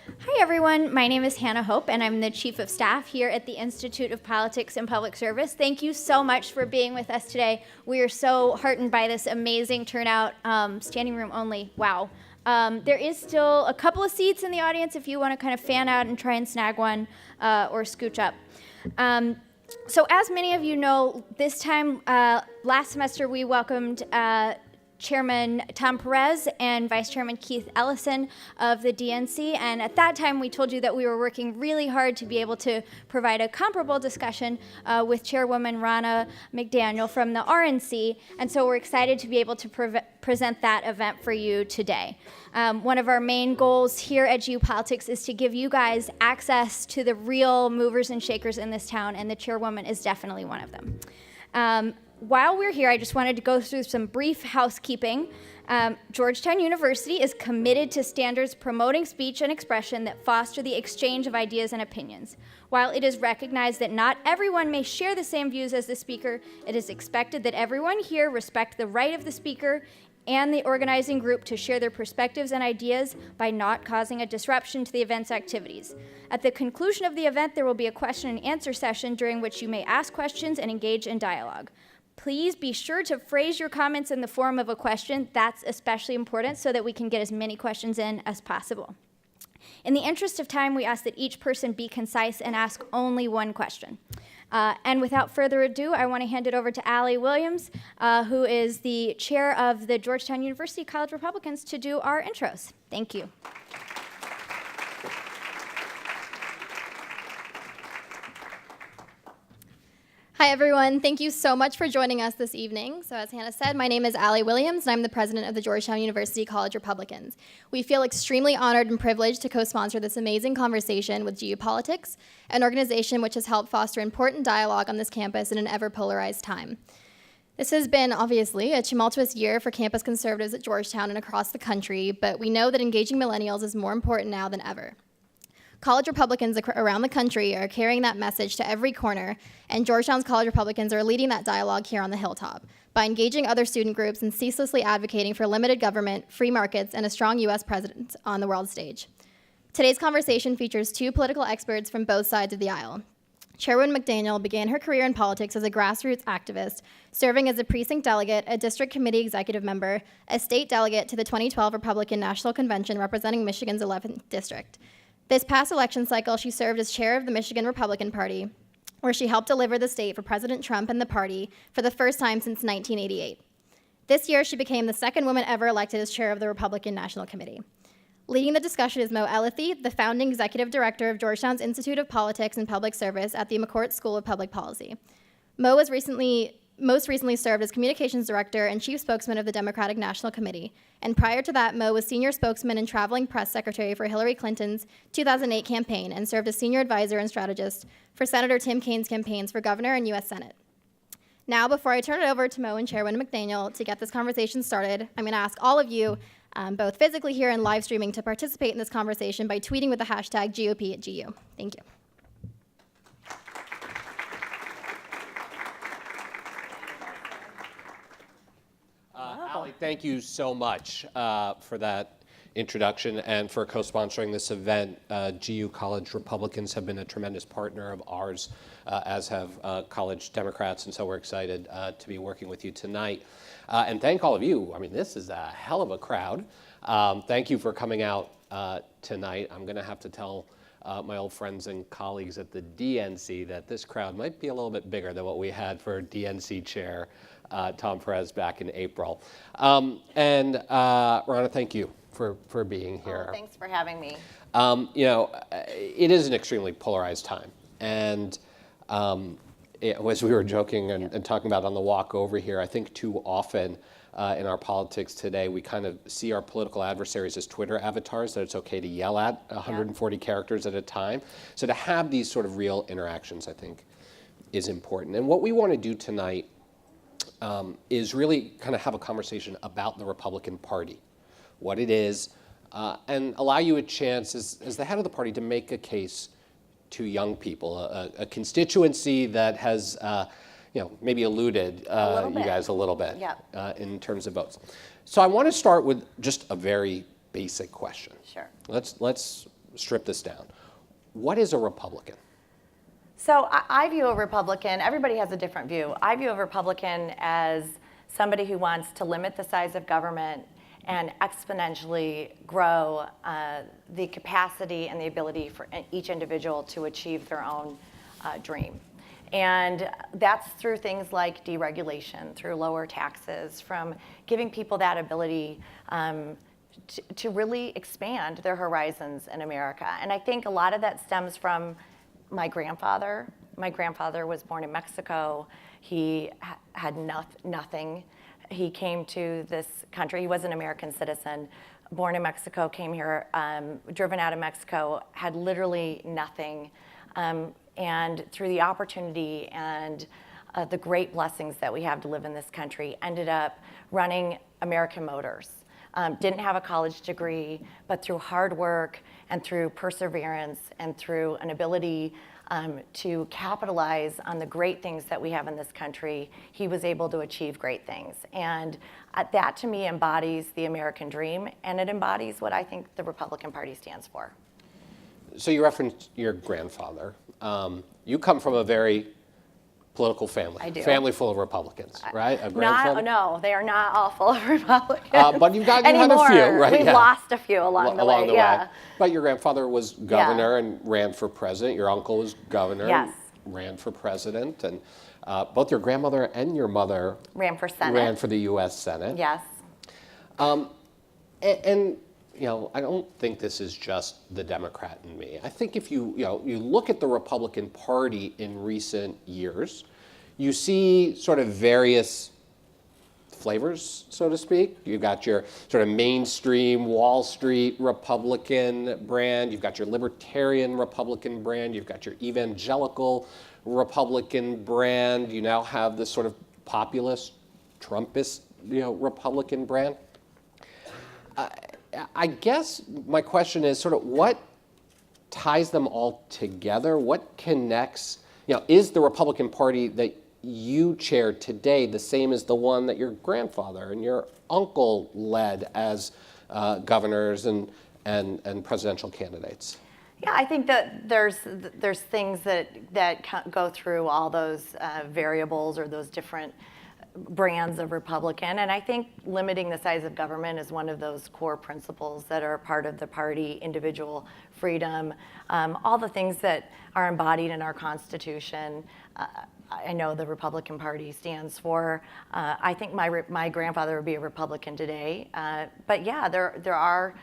Hi, everyone. My name is Hannah Hope, and I'm the Chief of Staff here at the Institute of Politics and Public Service. Thank you so much for being with us today. We are so heartened by this amazing turnout, standing room only. Wow. There is still a couple of seats in the audience if you want to kind of fan out and try and snag one or scooch up. So as many of you know, this time last semester we welcomed Chairman Tom Perez and Vice Chairman Keith Ellison of the DNC, and at that time we told you that we were working really hard to be able to provide a comparable discussion with Chairwoman Ronna McDaniel from the RNC, and so we're excited to be able to present that event for you today. One of our main goals here at GU Politics is to give you guys access to the real movers and shakers in this town, and the Chairwoman is definitely one of them. While we're here, I just wanted to go through some brief housekeeping. Georgetown University is committed to standards promoting speech and expression that foster the exchange of ideas and opinions. While it is recognized that not everyone may share the same views as the speaker, it is expected that everyone here respect the right of the speaker and the organizing group to share their perspectives and ideas by not causing a disruption to the event's activities. At the conclusion of the event, there will be a question and answer session during which you may ask questions and engage in dialogue. Please be sure to phrase your comments in the form of a question. That's especially important so that we can get as many questions in as possible. In the interest of time, we ask that each person be concise and ask only one question. And without further ado, I want to hand it over to Allie Williams, who is the chair of the Georgetown University College Republicans, to do our intros. Thank you. Hi, everyone. Thank you so much for joining us this evening. So as Hannah said, my name is Allie Williams, and I'm the president of the Georgetown University College Republicans. We feel extremely honored and privileged to co-sponsor this amazing conversation with GU Politics, an organization which has helped foster important dialogue on this campus in an ever-polarized time. This has been, obviously, a tumultuous year for campus conservatives at Georgetown and across the country, but we know that engaging millennials is more important now than ever. College Republicans around the country are carrying that message to every corner, and Georgetown's College Republicans are leading that dialogue here on the Hilltop by engaging other student groups and ceaselessly advocating for limited government, free markets, and a strong U.S. president on the world stage. Today's conversation features two political experts from both sides of the aisle. Chairwoman McDaniel began her career in politics as a grassroots activist, serving as a precinct delegate, a district committee executive member, a state delegate to the 2012 Republican National Convention representing Michigan's 11th district. This past election cycle, she served as chair of the Michigan Republican Party, where she helped deliver the state for President Trump and the party for the first time since 1988. This year, she became the second woman ever elected as chair of the Republican National Committee. Leading the discussion is Mo Ellithi, the founding executive director of Georgetown's Institute of Politics and Public Service at the McCourt School of Public Policy. Mo was most recently served as communications director and chief spokesman of the Democratic National Committee. And prior to that, Mo was senior spokesman and traveling press secretary for Hillary Clinton's 2008 campaign and served as senior advisor and strategist for Senator Tim Kaine's campaigns for governor and U.S. Senate. Now, before I turn it over to Mo and Chairwoman McDaniel to get this conversation started, I'm going to ask all of you, both physically here and live streaming, to participate in this conversation by tweeting with the hashtag GOP@GU. Thank you. Allie, thank you so much for that introduction and for co-sponsoring this event. GU College Republicans have been a tremendous partner of ours, as have College Democrats, and so we're excited to be working with you tonight. And thank all of you. I mean, this is a hell of a crowd. Thank you for coming out tonight. I'm going to have to tell my old friends and colleagues at the DNC that this crowd might be a little bit bigger than what we had for DNC chair Tom Perez back in April. And Ronna, thank you for being here. Oh, thanks for having me. You know, it is an extremely polarized time. And as we were joking and talking about on the walk over here, I think too often in our politics today, we kind of see our political adversaries as Twitter avatars that it's okay to yell at 140 characters at a time. So to have these sort of real interactions, I think, is important. And what we want to do tonight is really kind of have a conversation about the Republican Party, what it is, and allow you a chance as the head of the party to make a case to young people, a constituency that has maybe eluded you guys a little bit in terms of votes. So I want to start with just a very basic question. Sure. Let's strip this down. What is a Republican? So I view a Republican, everybody has a different view. I view a Republican as somebody who wants to limit the size of government and exponentially grow the capacity and the ability for each individual to achieve their own dream. And that's through things like deregulation, through lower taxes, from giving people that ability to really expand their horizons in America. And I think a lot of that stems from my grandfather. My grandfather was born in Mexico. He had nothing. He came to this country. He was an American citizen, born in Mexico, came here, driven out of Mexico, had literally nothing. And through the opportunity and the great blessings that we have to live in this country, ended up running American Motors. Didn't have a college degree, but through hard work and through perseverance and through an ability to capitalize on the great things that we have in this country, he was able to achieve great things. And that to me embodies the American dream, and it embodies what I think the Republican Party stands for. So you referenced your grandfather. You come from a very political family. I do. Family full of Republicans, right? A grandfather? No, they are not all full of Republicans. But you had a few, right? We've lost a few along the way. Yeah. But your grandfather was governor and ran for president. Your uncle was governor and Yes. ran for president. And both your grandmother and your mother Ran for Senate. ran for the U.S. Senate. Yes. And you know, I don't think this is just the Democrat in me. I think if you look at the Republican Party in recent years, you see sort of various flavors, so to speak. You've got your sort of mainstream Wall Street Republican brand. You've got your libertarian Republican brand. You've got your evangelical Republican brand. You now have this sort of populist, Trumpist, Republican brand. I guess my question is sort of what ties them all together? What connects, is the Republican Party that you chair today the same as the one that your grandfather and your uncle led as governors and presidential candidates? Yeah, I think that there's things that go through all those variables or those different brands of Republican, and I think limiting the size of government is one of those core principles that are part of the party, individual freedom, all the things that are embodied in our Constitution. I know the Republican Party stands for. I think my grandfather would be a Republican today, but yeah, there are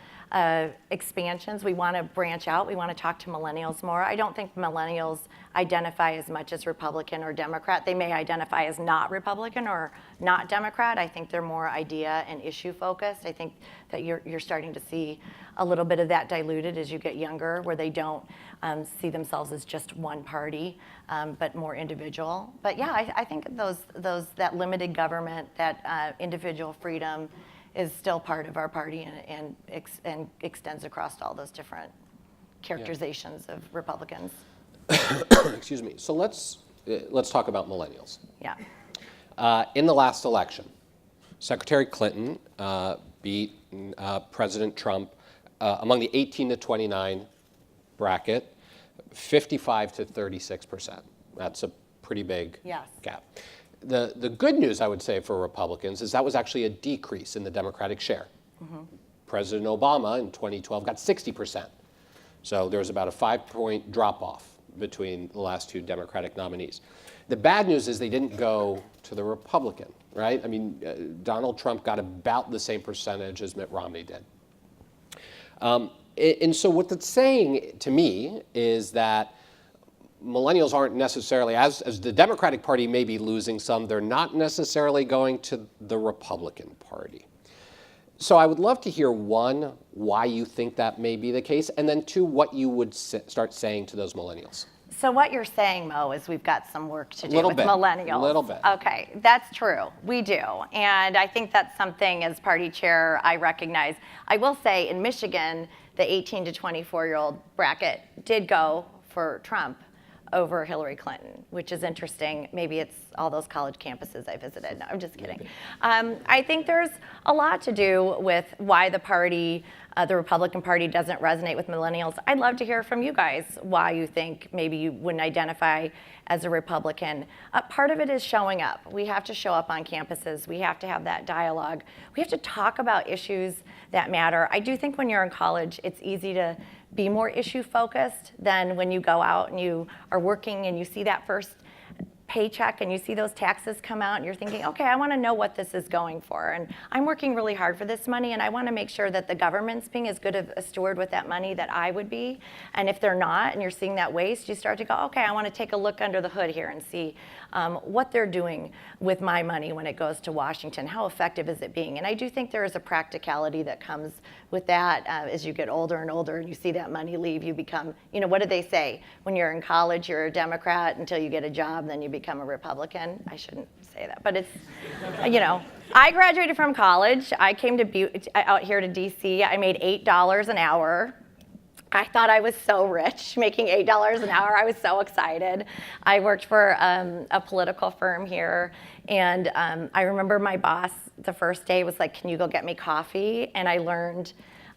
expansions. We want to branch out. We want to talk to millennials more. I don't think millennials identify as much as Republican or Democrat. They may identify as not Republican or not Democrat. I think they're more idea and issue focused. I think that you're starting to see a little bit of that diluted as you get younger, where they don't see themselves as just one party, but more individual. But yeah, I think that limited government, that individual freedom, is still part of our party and extends across all those different characterizations of Republicans. Excuse me. So let's talk about millennials. Yeah. In the last election, Secretary Clinton beat President Trump among the 18 to 29 bracket, 55 to 36%. That's a pretty big Yes. gap. The good news, I would say, for Republicans is that was actually a decrease in the Democratic share. Mm-hmm. President Obama in 2012 got 60%. So there was about a 5-point drop-off between the last two Democratic nominees. The bad news is they didn't go to the Republican, right? I mean, Donald Trump got about the same percentage as Mitt Romney did. And so what that's saying to me is that millennials aren't necessarily, as the Democratic Party may be losing some, they're not necessarily going to the Republican Party. So I would love to hear, one, why you think that may be the case, and then two, what you would start saying to those millennials. So what you're saying, Mo, is we've got some work to do with millennials. A little bit. Okay, that's true. We do. And I think that's something, as party chair, I recognize. I will say in Michigan, the 18 to 24-year-old bracket did go for Trump over Hillary Clinton, which is interesting. Maybe it's all those college campuses I visited. No, I'm just kidding. I think there's a lot to do with why the party, the Republican Party, doesn't resonate with millennials. I'd love to hear from you guys why you think maybe you wouldn't identify as a Republican. Part of it is showing up. We have to show up on campuses. We have to have that dialogue. We have to talk about issues that matter. I do think when you're in college, it's easy to be more issue focused than when you go out and you are working and you see that first paycheck and you see those taxes come out and you're thinking, okay, I want to know what this is going for, and I'm working really hard for this money, and I want to make sure that the government's being as good of a steward with that money that I would be. And if they're not, and you're seeing that waste, you start to go, okay, I want to take a look under the hood here and see what they're doing with my money when it goes to Washington. How effective is it being? And I do think there is a practicality that comes with that. As you get older and older and you see that money leave, you become, what do they say? When you're in college, you're a Democrat until you get a job, then you become a Republican. I shouldn't say that, but it's, I graduated from college. I came out here to DC. I made $8 an hour. I thought I was so rich, making $8 an hour. I was so excited. I worked for a political firm here, and I remember my boss the first day was like, "Can you go get me coffee?" And I learned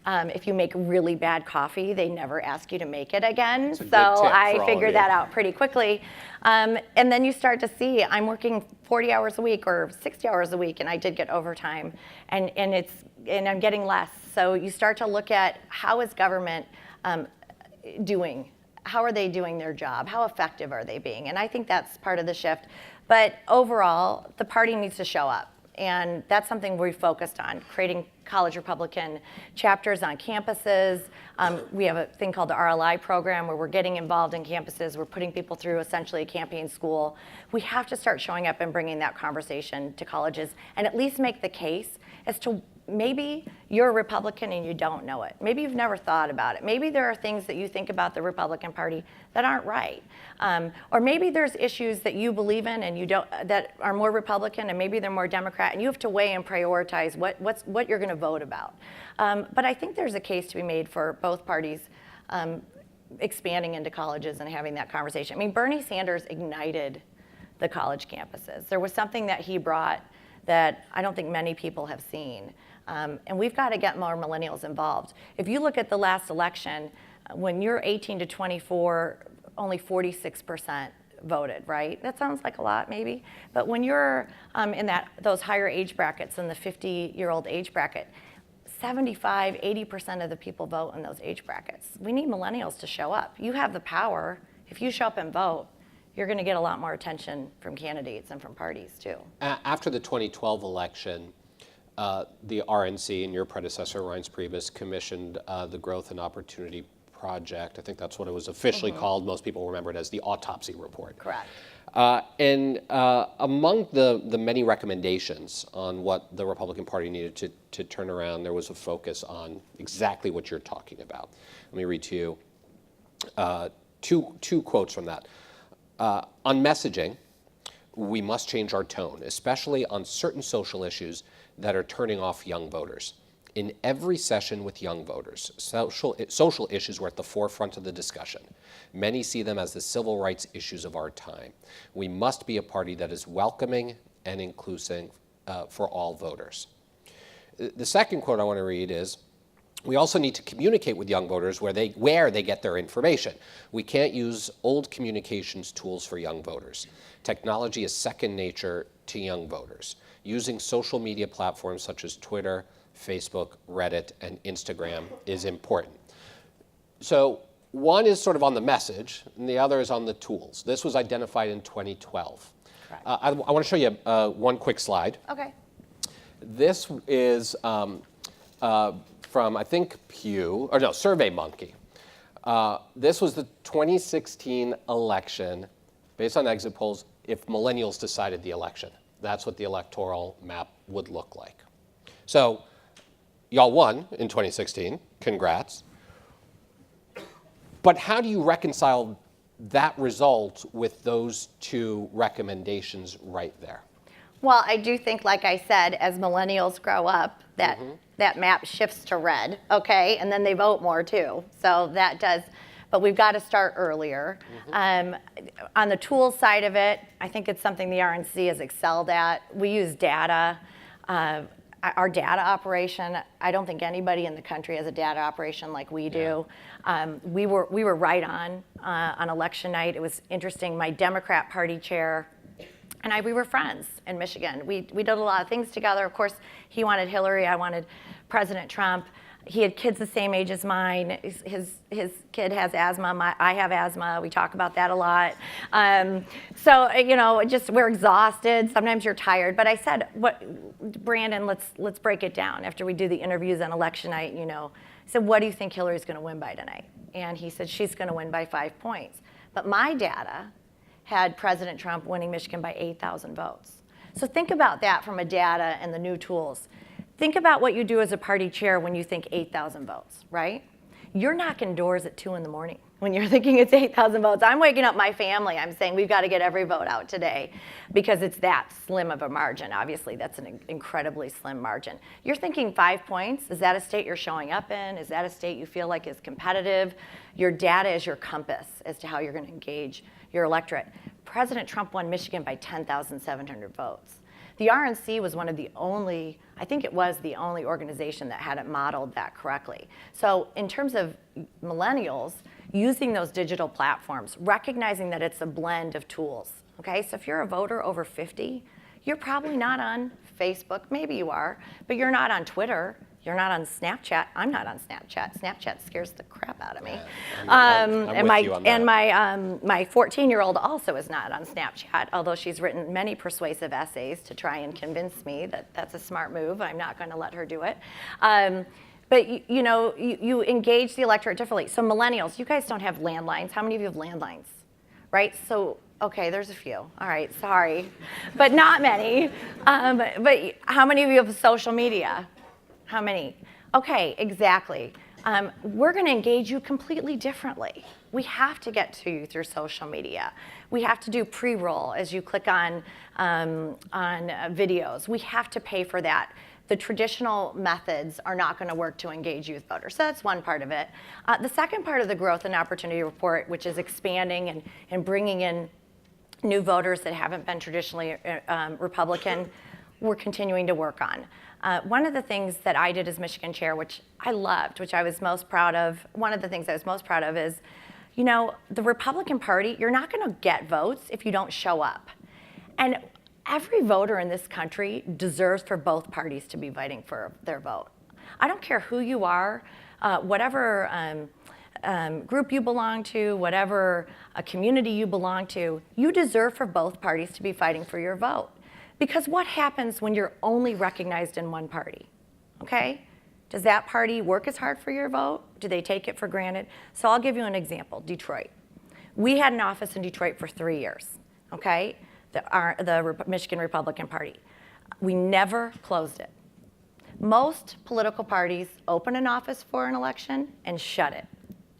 if you make really bad coffee, they never ask you to make it again. So I figured that out pretty quickly. And then you start to see I'm working 40 hours a week or 60 hours a week, and I did get overtime, and I'm getting less. So you start to look at how is government doing? How are they doing their job? How effective are they being? And I think that's part of the shift. But overall, the party needs to show up. And that's something we focused on, creating college Republican chapters on campuses. We have a thing called the RLI program where we're getting involved in campuses. We're putting people through essentially a campaign school. We have to start showing up and bringing that conversation to colleges and at least make the case as to maybe you're a Republican and you don't know it. Maybe you've never thought about it. Maybe there are things that you think about the Republican Party that aren't right. Or maybe there's issues that you believe in and you don't, that are more Republican, and maybe they're more Democrat, and you have to weigh and prioritize what you're going to vote about. But I think there's a case to be made for both parties expanding into colleges and having that conversation. I mean, Bernie Sanders ignited the college campuses. There was something that he brought that I don't think many people have seen. And we've got to get more millennials involved. If you look at the last election, when you're 18 to 24, only 46% voted, right? That sounds like a lot, maybe. But when you're in those higher age brackets, in the 50-year-old age bracket, 75, 80% of the people vote in those age brackets. We need millennials to show up. You have the power. If you show up and vote, you're going to get a lot more attention from candidates and from parties, too. After the 2012 election, the RNC and your predecessor, Reince Priebus, commissioned the Growth and Opportunity Project. I think that's what it was officially called. Most people remember it as the autopsy report. Correct. And among the many recommendations on what the Republican Party needed to turn around, there was a focus on exactly what you're talking about. Let me read to you two quotes from that. On messaging, we must change our tone, especially on certain social issues that are turning off young voters. In every session with young voters, social issues were at the forefront of the discussion. Many see them as the civil rights issues of our time. We must be a party that is welcoming and inclusive for all voters. The second quote I want to read is, we also need to communicate with young voters where they get their information. We can't use old communications tools for young voters. Technology is second nature to young voters. Using social media platforms such as Twitter, Facebook, Reddit, and Instagram is important. So one is sort of on the message, and the other is on the tools. This was identified in 2012. I want to show you one quick slide. Okay. This is from, I think, SurveyMonkey. This was the 2016 election, based on exit polls, if millennials decided the election. That's what the electoral map would look like. So y'all won in 2016, congrats. But how do you reconcile that result with those two recommendations right there? Well, I do think, like I said, as millennials grow up, that map shifts to red, okay? And then they vote more too. So that does. but we've got to start earlier. On the tools side of it, I think it's something the RNC has excelled at. We use data. Our data operation, I don't think anybody in the country has a data operation like we do. We were right on election night. It was interesting. My Democrat Party chair and we were friends in Michigan. We did a lot of things together. Of course, he wanted Hillary, I wanted President Trump. He had kids the same age as mine. His kid has asthma. I have asthma. We talk about that a lot. So just we're exhausted. Sometimes you're tired. But I said, Brandon, let's break it down. After we do the interviews on election night, I said, what do you think Hillary's going to win by tonight? And he said she's going to win by 5 points. But my data had President Trump winning Michigan by 8,000 votes. So think about that from a data and the new tools. Think about what you do as a party chair when you think 8,000 votes, right? You're knocking doors at 2 in the morning when you're thinking it's 8,000 votes. I'm waking up my family. I'm saying we've got to get every vote out today because it's that slim of a margin. Obviously, that's an incredibly slim margin. You're thinking 5 points. Is that a state you're showing up in? Is that a state you feel like is competitive? Your data is your compass as to how you're going to engage your electorate. President Trump won Michigan by 10,700 votes. The RNC was one of the only, I think it was the only organization that hadn't modeled that correctly. So in terms of millennials, using those digital platforms, recognizing that it's a blend of tools, okay? So if you're a voter over 50, you're probably not on Facebook, maybe you are, but you're not on Twitter, you're not on Snapchat. I'm not on Snapchat. Snapchat scares the crap out of me. I'm with you on that. And my 14-year-old also is not on Snapchat, although she's written many persuasive essays to try and convince me that that's a smart move. I'm not going to let her do it. But you engage the electorate differently. So millennials, you guys don't have landlines. How many of you have landlines? Right? So, okay, there's a few. All right, sorry. But not many. But how many of you have social media? How many? Okay, exactly. We're going to engage you completely differently. We have to get to you through social media. We have to do pre-roll as you click on videos. We have to pay for that. The traditional methods are not going to work to engage youth voters. So that's one part of it. The second part of the Growth and Opportunity Report, which is expanding and bringing in new voters that haven't been traditionally Republican, we're continuing to work on. One of the things that I did as Michigan chair, which I loved, which I was most proud of, one of the things I was most proud of is, the Republican Party, you're not going to get votes if you don't show up. And every voter in this country deserves for both parties to be fighting for their vote. I don't care who you are, whatever group you belong to, whatever community you belong to, you deserve for both parties to be fighting for your vote. Because what happens when you're only recognized in one party, okay? Does that party work as hard for your vote? Do they take it for granted? So I'll give you an example, Detroit. We had an office in Detroit for 3 years, okay? The Michigan Republican Party. We never closed it. Most political parties open an office for an election and shut it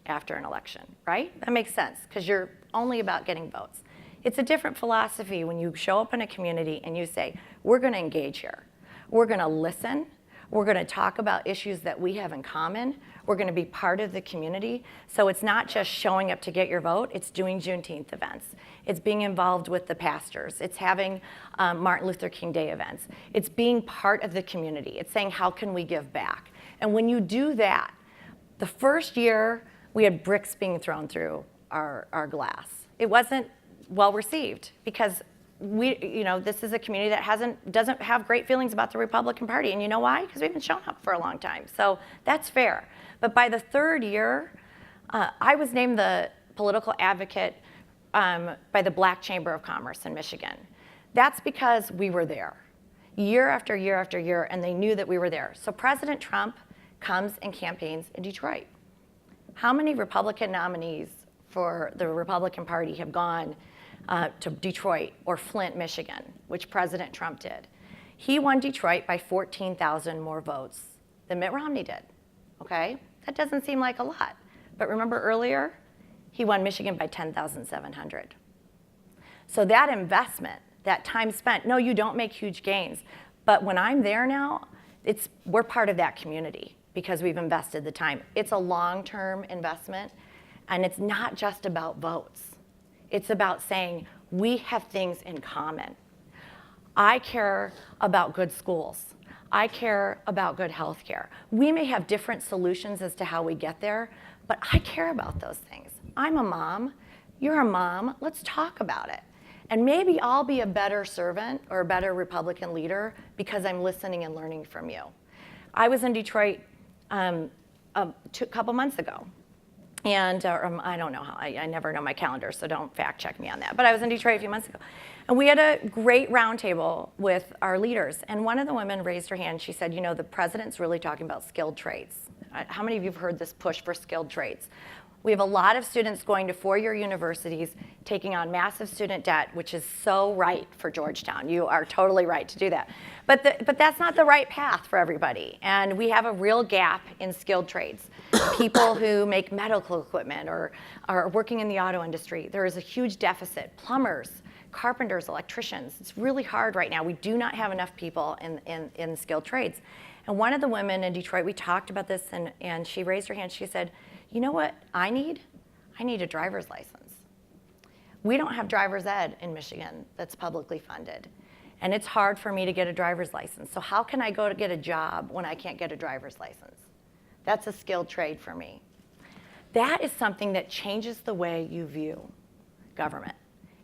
after an election, right? That makes sense, because you're only about getting votes. It's a different philosophy when you show up in a community and you say, we're going to engage here. We're going to listen. We're going to talk about issues that we have in common. We're going to be part of the community. So it's not just showing up to get your vote. It's doing Juneteenth events. It's being involved with the pastors. It's having Martin Luther King Day events. It's being part of the community. It's saying, how can we give back? And when you do that, the first year, we had bricks being thrown through our glass. It wasn't well received because this is a community that doesn't have great feelings about the Republican Party. And you know why? Because we've been showing up for a long time. So that's fair. But by the third year, I was named the political advocate by the Black Chamber of Commerce in Michigan. That's because we were there year after year after year, and they knew that we were there. So President Trump comes and campaigns in Detroit. How many Republican nominees for the Republican Party have gone to Detroit or Flint, Michigan, which President Trump did? He won Detroit by 14,000 more votes than Mitt Romney did, okay? That doesn't seem like a lot. But remember earlier, he won Michigan by 10,700. So that investment, that time spent, no, you don't make huge gains. But when I'm there now, we're part of that community because we've invested the time. It's a long-term investment. And it's not just about votes. It's about saying we have things in common. I care about good schools. I care about good health care. We may have different solutions as to how we get there, but I care about those things. I'm a mom. You're a mom. Let's talk about it. And maybe I'll be a better servant or a better Republican leader because I'm listening and learning from you. I was in Detroit a couple months ago. And I don't know how, I never know my calendar, so don't fact check me on that. But I was in Detroit a few months ago. And we had a great roundtable with our leaders. And one of the women raised her hand. She said, you know, the president's really talking about skilled trades. How many of you have heard this push for skilled trades? We have a lot of students going to four-year universities, taking on massive student debt, which is so right for Georgetown. You are totally right to do that. But that's not the right path for everybody. And we have a real gap in skilled trades. People who make medical equipment or are working in the auto industry, there is a huge deficit. Plumbers, carpenters, electricians. It's really hard right now. We do not have enough people in skilled trades. And one of the women in Detroit, we talked about this, and she raised her hand. She said, you know what I need? I need a driver's license. We don't have driver's ed in Michigan that's publicly funded. And it's hard for me to get a driver's license. So how can I go to get a job when I can't get a driver's license? That's a skilled trade for me. That is something that changes the way you view government.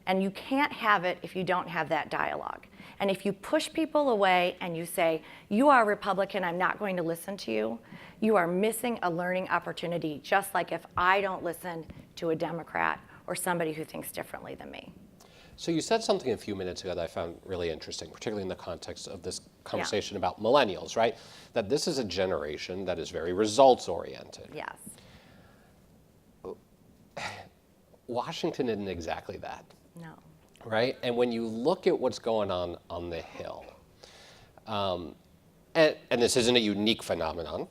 And you can't have it if you don't have that dialogue. And if you push people away and you say, you are Republican, I'm not going to listen to you, you are missing a learning opportunity, just like if I don't listen to a Democrat or somebody who thinks differently than me. So you said something a few minutes ago that I found really interesting, particularly in the context of this conversation about millennials, right? That this is a generation that is very results-oriented. Yes. Washington isn't exactly that. No. Right? And when you look at what's going on the Hill, and this isn't a unique phenomenon,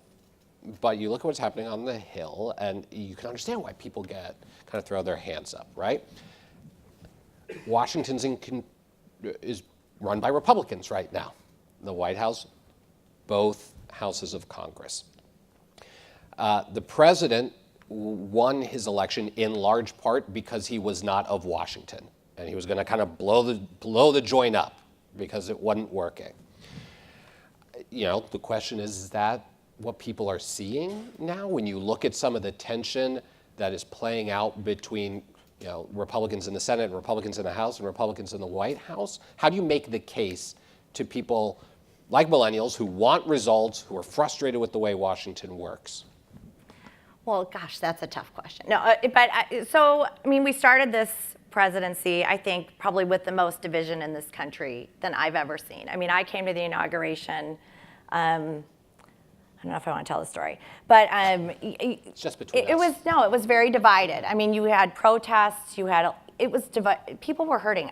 but you look at what's happening on the Hill, and you can understand why people kind of throw their hands up, right? Washington's is run by Republicans right now. The White House, both houses of Congress. The president won his election in large part because he was not of Washington. And he was going to kind of blow the joint up because it wasn't working. You know, the question is that what people are seeing now when you look at some of the tension that is playing out between, you know, Republicans in the Senate and Republicans in the House and Republicans in the White House? How do you make the case to people like millennials who want results, who are frustrated with the way Washington works? Well, gosh, that's a tough question. No, so we started this presidency, I think, probably with the most division in this country than I've ever seen. I mean, I came to the inauguration. I don't know if I want to tell the story, but it's just between us. It was very divided. I mean, you had protests. It was divided. People were hurting.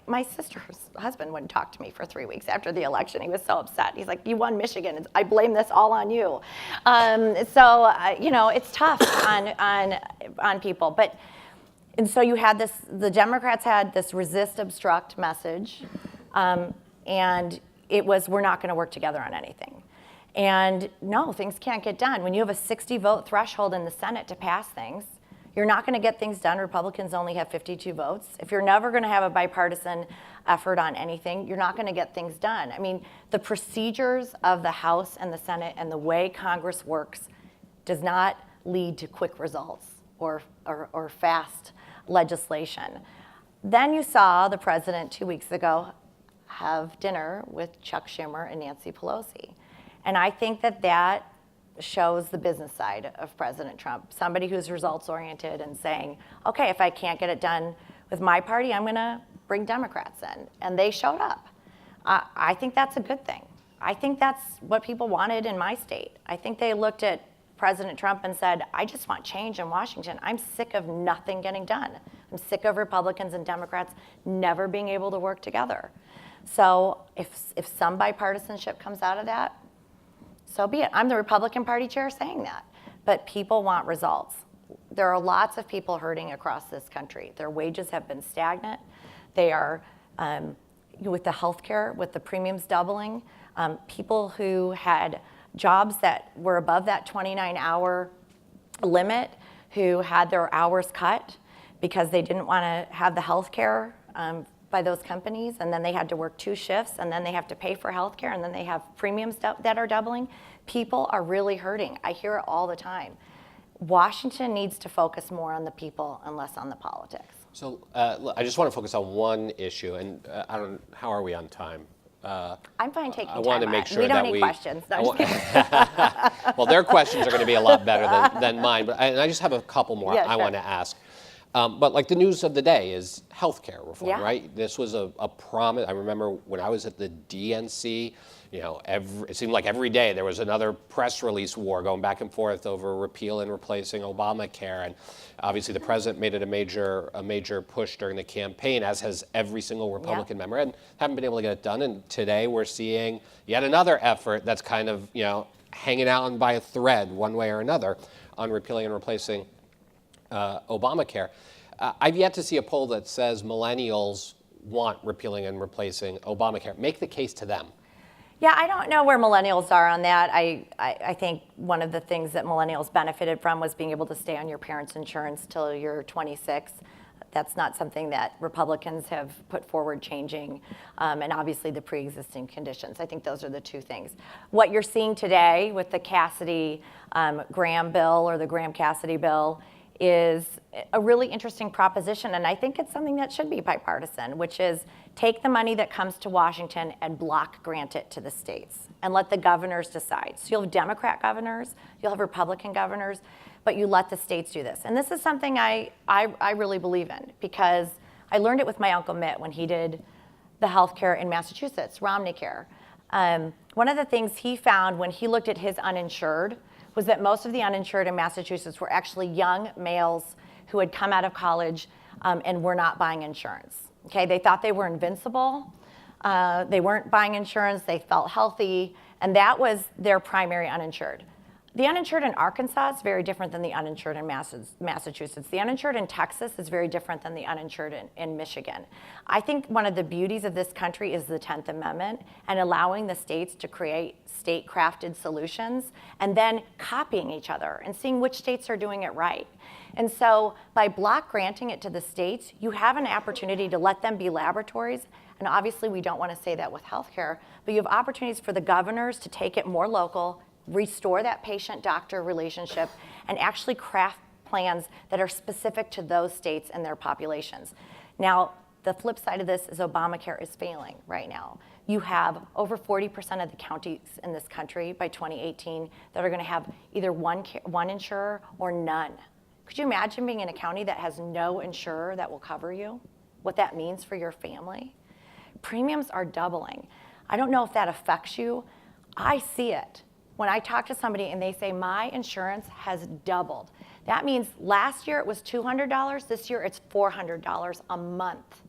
My sister's husband wouldn't talk to me for 3 weeks after the election. He was so upset. He's like, "You won Michigan. I blame this all on you." So it's tough on people, but. And so you had this, the Democrats had this resist, obstruct message, and it was, we're not going to work together on anything. And no, things can't get done. When you have a 60-vote threshold in the Senate to pass things, you're not going to get things done. Republicans only have 52 votes. If you're never going to have a bipartisan effort on anything, you're not going to get things done. I mean, the procedures of the House and the Senate and the way Congress works does not lead to quick results or fast legislation. Then you saw the president 2 weeks ago have dinner with Chuck Schumer and Nancy Pelosi. And I think that shows the business side of President Trump, somebody who's results-oriented and saying, okay, if I can't get it done with my party, I'm going to bring Democrats in. And they showed up. I think that's a good thing. I think that's what people wanted in my state. I think they looked at President Trump and said, I just want change in Washington. I'm sick of nothing getting done. I'm sick of Republicans and Democrats never being able to work together. So if some bipartisanship comes out of that, so be it. I'm the Republican Party chair saying that. But people want results. There are lots of people hurting across this country. Their wages have been stagnant. They are, with the health care, with the premiums doubling, people who had jobs that were above that 29-hour limit who had their hours cut because they didn't want to have the health care by those companies, and then they had to work 2 shifts, and then they have to pay for health care, and then they have premiums that are doubling. People are really hurting. I hear it all the time. Washington needs to focus more on the people and less on the politics. So I just want to focus on one issue, and how are we on time? I'm fine taking time. I want to make sure we don't that need questions. No, I'm just kidding. Well, their questions are going to be a lot better than mine, but I just have a couple more Yeah, I sure. want to ask. But like the news of the day is healthcare reform, Yeah. right? This was a promise. I remember when I was at the DNC, it seemed like every day there was another press release war going back and forth over repeal and replacing Obamacare. And obviously the president made it a major push during the campaign, as has every single Republican member, and haven't been able to get it done. And today we're seeing yet another effort that's kind of, hanging out on by a thread one way or another on repealing and replacing Obamacare. I've yet to see a poll that says millennials want repealing and replacing Obamacare. Make the case to them. Yeah, I don't know where millennials are on that. I think one of the things that millennials benefited from was being able to stay on your parents' insurance till you're 26. That's not something that Republicans have put forward changing, and obviously the pre-existing conditions. I think those are the two things. What you're seeing today with the Cassidy-Graham bill, or the Graham-Cassidy bill, is a really interesting proposition, and I think it's something that should be bipartisan, which is take the money that comes to Washington and block grant it to the states and let the governors decide. So you'll have Democrat governors, you'll have Republican governors, but you let the states do this. And this is something I really believe in, because I learned it with my Uncle Mitt when he did the healthcare in Massachusetts, Romney Care. One of the things he found when he looked at his uninsured was that most of the uninsured in Massachusetts were actually young males who had come out of college and were not buying insurance. Okay, they thought they were invincible. They weren't buying insurance. They felt healthy, and that was their primary uninsured. The uninsured in Arkansas is very different than the uninsured in Massachusetts. The uninsured in Texas is very different than the uninsured in Michigan. I think one of the beauties of this country is the 10th Amendment and allowing the states to create state-crafted solutions and then copying each other and seeing which states are doing it right. And so by block granting it to the states, you have an opportunity to let them be laboratories. And obviously we don't want to say that with healthcare, but you have opportunities for the governors to take it more local, restore that patient-doctor relationship, and actually craft plans that are specific to those states and their populations. Now, the flip side of this is Obamacare is failing right now. You have over 40% of the counties in this country by 2018 that are going to have either one insurer or none. Could you imagine being in a county that has no insurer that will cover you? What that means for your family? Premiums are doubling. I don't know if that affects you. I see it. When I talk to somebody and they say, my insurance has doubled, that means last year it was $200, this year it's $400 a month.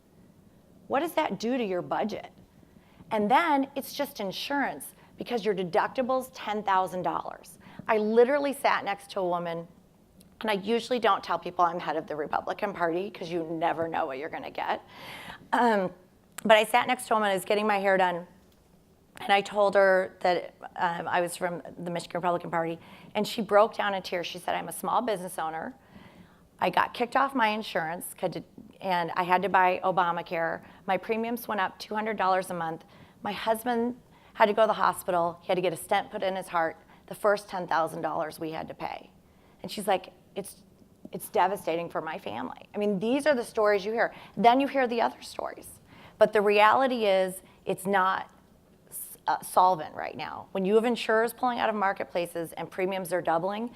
What does that do to your budget? And then it's just insurance because your deductible's $10,000. I literally sat next to a woman, and I usually don't tell people I'm head of the Republican Party because you never know what you're gonna get. But I sat next to a woman, I was getting my hair done, and I told her that I was from the Michigan Republican Party, and she broke down in tears. She said, I'm a small business owner. I got kicked off my insurance, and I had to buy Obamacare. My premiums went up $200 a month. My husband had to go to the hospital. He had to get a stent put in his heart. The first $10,000 we had to pay. And she's like, it's devastating for my family. I mean, these are the stories you hear. Then you hear the other stories. But the reality is, it's not solvent right now. When you have insurers pulling out of marketplaces and premiums are doubling,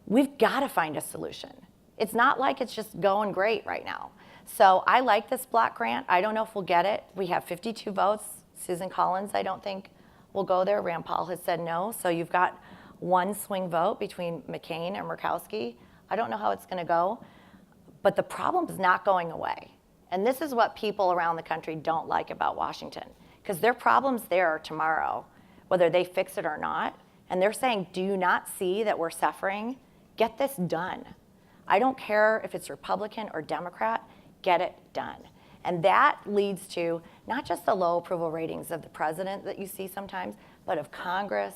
we've got to find a solution. It's not like it's just going great right now. So I like this block grant. I don't know if we'll get it. We have 52 votes. Susan Collins, I don't think, will go there. Rand Paul has said no. So you've got one swing vote between McCain and Murkowski. I don't know how it's going to go, but the problem is not going away. And this is what people around the country don't like about Washington, because their problem's there tomorrow, whether they fix it or not. And they're saying, do you not see that we're suffering? Get this done. I don't care if it's Republican or Democrat, get it done. And that leads to not just the low approval ratings of the president that you see sometimes, but of Congress,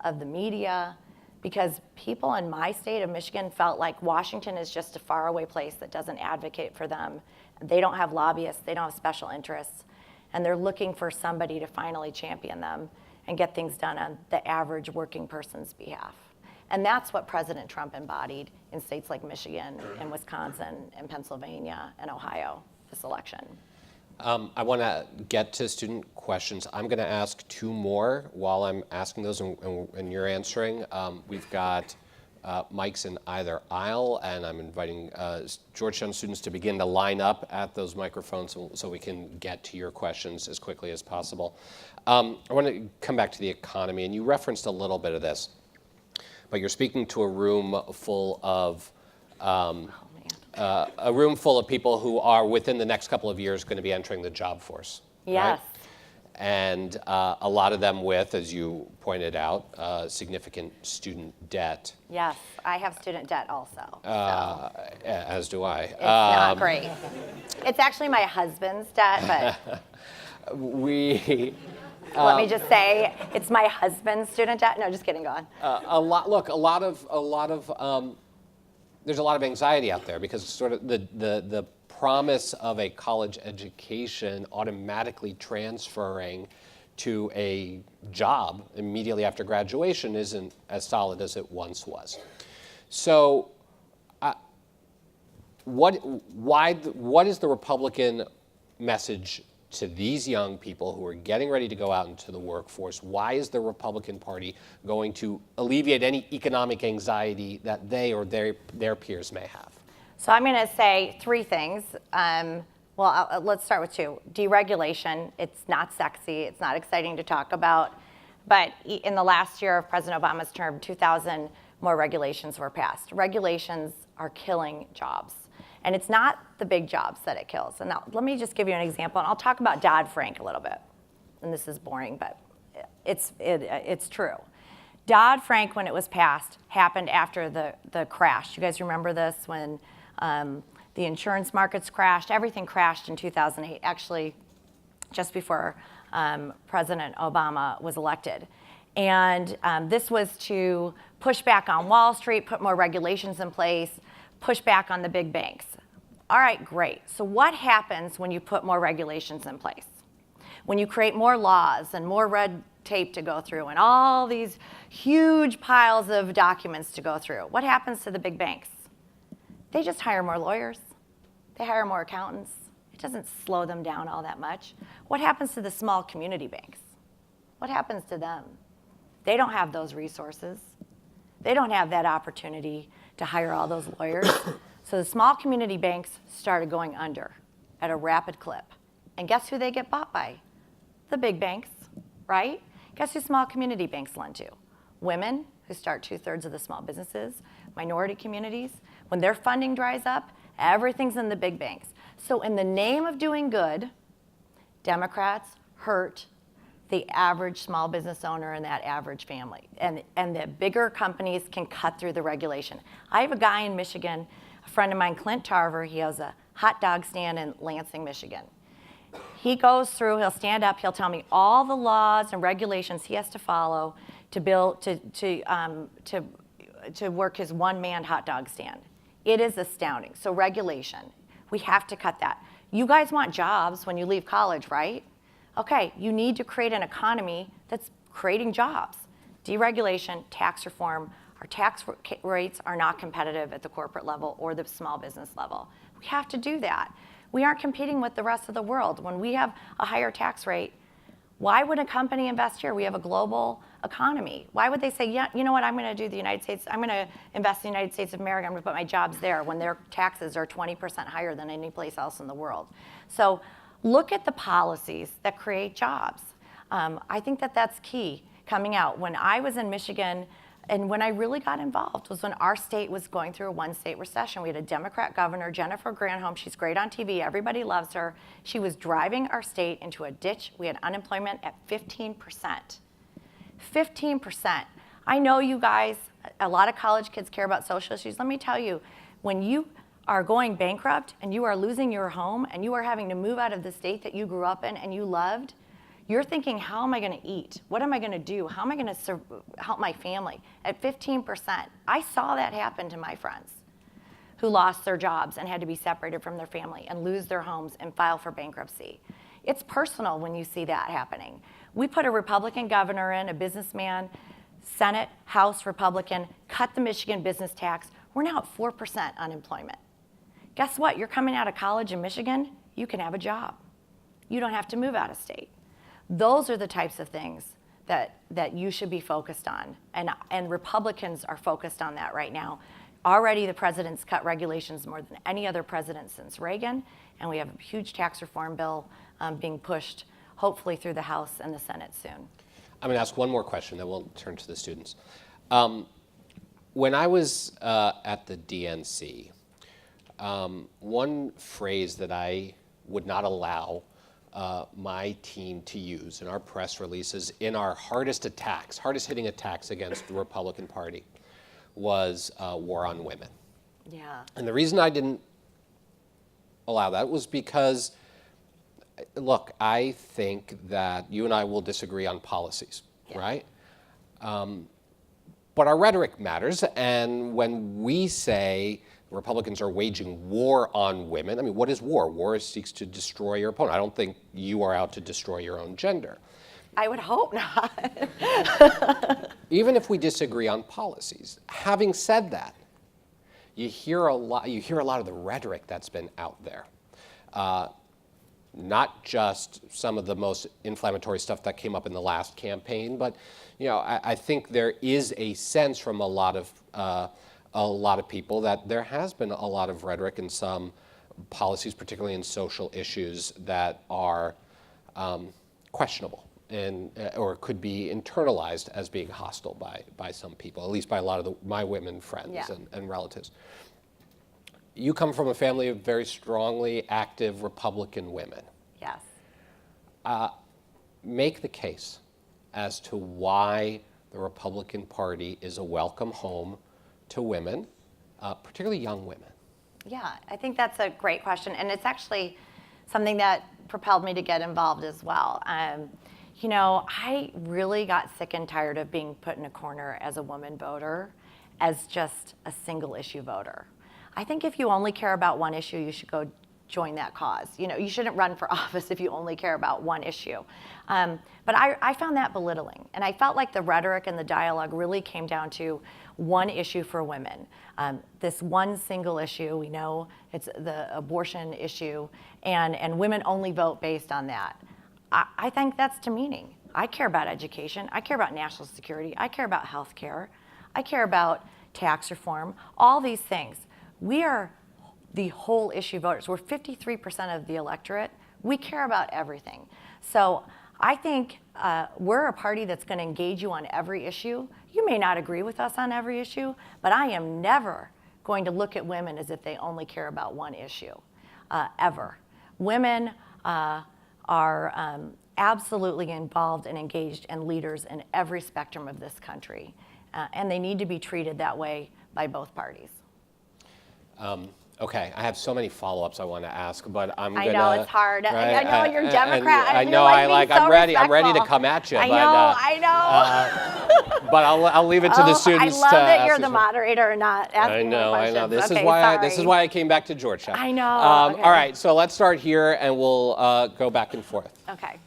of the media. because people in my state of Michigan felt like Washington is just a faraway place that doesn't advocate for them. They don't have lobbyists, they don't have special interests, and they're looking for somebody to finally champion them and get things done on the average working person's behalf. And that's what President Trump embodied in states like Michigan and Wisconsin and Pennsylvania and Ohio this election. I want to get to student questions. I'm going to ask two more while I'm asking those and you're answering. We've got mics in either aisle, and I'm inviting Georgetown students to begin to line up at those microphones so we can get to your questions as quickly as possible. I want to come back to the economy, and you referenced a little bit of this, but you're speaking to a room full of people who are within the next couple of years going to be entering the job force. Yes. Right? And a lot of them with, as you pointed out, significant student debt. Yes, I have student debt also. As do I. It's not great. It's actually my husband's debt, but let me just say, it's my husband's student debt. No, just kidding. Go on. There's a lot of anxiety out there because sort of the promise of a college education automatically transferring to a job immediately after graduation isn't as solid as it once was. So what is the Republican message to these young people who are getting ready to go out into the workforce? Why is the Republican Party going to alleviate any economic anxiety that they or their peers may have? So I'm going to say three things. Let's start with two. Deregulation, it's not sexy, it's not exciting to talk about, but in the last year of President Obama's term, 2,000 more regulations were passed. Regulations are killing jobs. And it's not the big jobs that it kills. And now, let me just give you an example, and I'll talk about Dodd-Frank a little bit. And this is boring, but it's true. Dodd-Frank, when it was passed, happened after the crash. You guys remember this, when the insurance markets crashed? Everything crashed in 2008, actually just before President Obama was elected. And this was to push back on Wall Street, put more regulations in place, push back on the big banks. All right, great. So what happens when you put more regulations in place? When you create more laws and more red tape to go through and all these huge piles of documents to go through, what happens to the big banks? They just hire more lawyers. They hire more accountants. It doesn't slow them down all that much. What happens to the small community banks? What happens to them? They don't have those resources. They don't have that opportunity to hire all those lawyers. So the small community banks started going under at a rapid clip. And guess who they get bought by? The big banks, right? Guess who small community banks lend to? Women, who start 2/3 of the small businesses, minority communities. When their funding dries up, everything's in the big banks. So in the name of doing good, Democrats hurt the average small business owner and that average family. And the bigger companies can cut through the regulation. I have a guy in Michigan, a friend of mine, Clint Tarver, he has a hot dog stand in Lansing, Michigan. He goes through, he'll stand up, he'll tell me all the laws and regulations he has to follow to work his one-man hot dog stand. It is astounding. So regulation, we have to cut that. You guys want jobs when you leave college, right? Okay, you need to create an economy that's creating jobs. Deregulation, tax reform, our tax rates are not competitive at the corporate level or the small business level. We have to do that. We aren't competing with the rest of the world. When we have a higher tax rate, why would a company invest here? We have a global economy. Why would they say, yeah, you know what, I'm gonna do the United States, I'm gonna invest in the United States of America, I'm gonna put my jobs there when their taxes are 20% higher than any place else in the world. So look at the policies that create jobs. I think that that's key coming out. When I was in Michigan, and when I really got involved was when our state was going through a one-state recession. We had a Democrat governor, Jennifer Granholm. She's great on TV. Everybody loves her. She was driving our state into a ditch. We had unemployment at 15%. 15%. I know you guys, a lot of college kids care about social issues. Let me tell you, when you are going bankrupt and you are losing your home and you are having to move out of the state that you grew up in and you loved, you're thinking, how am I going to eat? What am I going to do? How am I going to help my family? At 15%, I saw that happen to my friends who lost their jobs and had to be separated from their family and lose their homes and file for bankruptcy. It's personal when you see that happening. We put a Republican governor in, a businessman, Senate, House Republican, cut the Michigan business tax. We're now at 4% unemployment. Guess what? You're coming out of college in Michigan, you can have a job. You don't have to move out of state. Those are the types of things that you should be focused on. And Republicans are focused on that right now. Already the president's cut regulations more than any other president since Reagan, and we have a huge tax reform bill being pushed, hopefully through the House and the Senate soon. I'm going to ask one more question, then we'll turn to the students. When I was at the DNC, one phrase that I would not allow my team to use in our press releases, in our hardest hitting attacks against the Republican Party, was war on women. Yeah. And the reason I didn't allow that was because, look, I think that you and I will disagree on policies, right? But our rhetoric matters, and when we say Republicans are waging war on women, I mean, what is war? War seeks to destroy your opponent. I don't think you are out to destroy your own gender. I would hope not. Even if we disagree on policies. Having said that, you hear a lot of the rhetoric that's been out there. Not just some of the most inflammatory stuff that came up in the last campaign, but I think there is a sense from a lot of people that there has been a lot of rhetoric and some policies, particularly in social issues, that are questionable or could be internalized as being hostile by some people, at least by a lot of my women friends and relatives. You come from a family of very strongly active Republican women. Yes. Make the case as to why the Republican Party is a welcome home to women, particularly young women. Yeah, I think that's a great question, and it's actually something that propelled me to get involved as well. I really got sick and tired of being put in a corner as a woman voter, as just a single issue voter. I think if you only care about one issue, you should go join that cause. You shouldn't run for office if you only care about one issue. But I found that belittling, and I felt like the rhetoric and the dialogue really came down to one issue for women. This one single issue, we know it's the abortion issue, and women only vote based on that. I think that's demeaning. I care about education. I care about national security. I care about health care. I care about tax reform, all these things. We are the whole issue voters. We're 53% of the electorate. We care about everything. So I think we're a party that's going to engage you on every issue. You may not agree with us on every issue, but I am never going to look at women as if they only care about one issue, ever. Women are absolutely involved and engaged and leaders in every spectrum of this country, and they need to be treated that way by both parties. Okay, I have so many follow-ups I want to ask, but I'm gonna. I know it's hard. Right? I know you're Democrat. I know. I'm ready to come at you. I know. But I'll leave it to the students. I love that you're the moderator and not asking questions. I know. This is why I came back to Georgetown. I know. Okay. All right, so let's start here, and we'll go back and forth. Okay.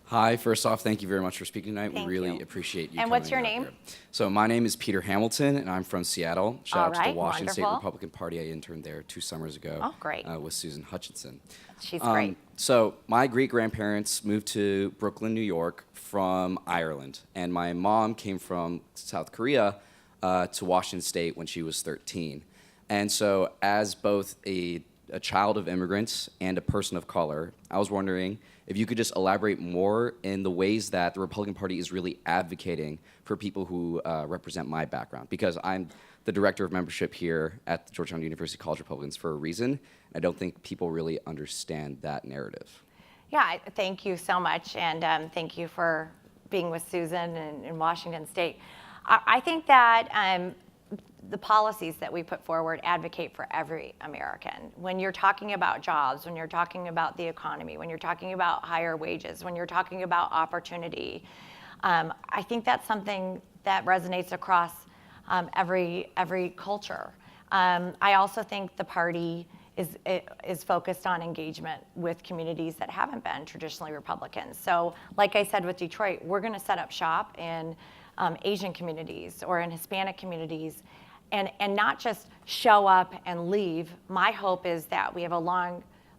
Hi, first off, thank you very much for speaking tonight. Thank we really you. appreciate you And coming what's your out name? here. So my name is Peter Hamilton, and I'm from Seattle. Shout out to right, the Washington State wonderful. Republican Party. I interned there 2 summers ago. Oh, great. With Susan Hutchinson. She's great. So my great-grandparents moved to Brooklyn, New York from Ireland, and my mom came from South Korea to Washington State when she was 13. And so as both a child of immigrants and a person of color, I was wondering if you could just elaborate more in the ways that the Republican Party is really advocating for people who represent my background, because I'm the director of membership here at the Georgetown University College Republicans for a reason. I don't think people really understand that narrative. Yeah, thank you so much, and thank you for being with Susan in Washington State. I think that the policies that we put forward advocate for every American. When you're talking about jobs, when you're talking about the economy, when you're talking about higher wages, when you're talking about opportunity, I think that's something that resonates across every culture. I also think the party is focused on engagement with communities that haven't been traditionally Republican. So like I said with Detroit, we're going to set up shop in Asian communities or in Hispanic communities and not just show up and leave. My hope is that we have a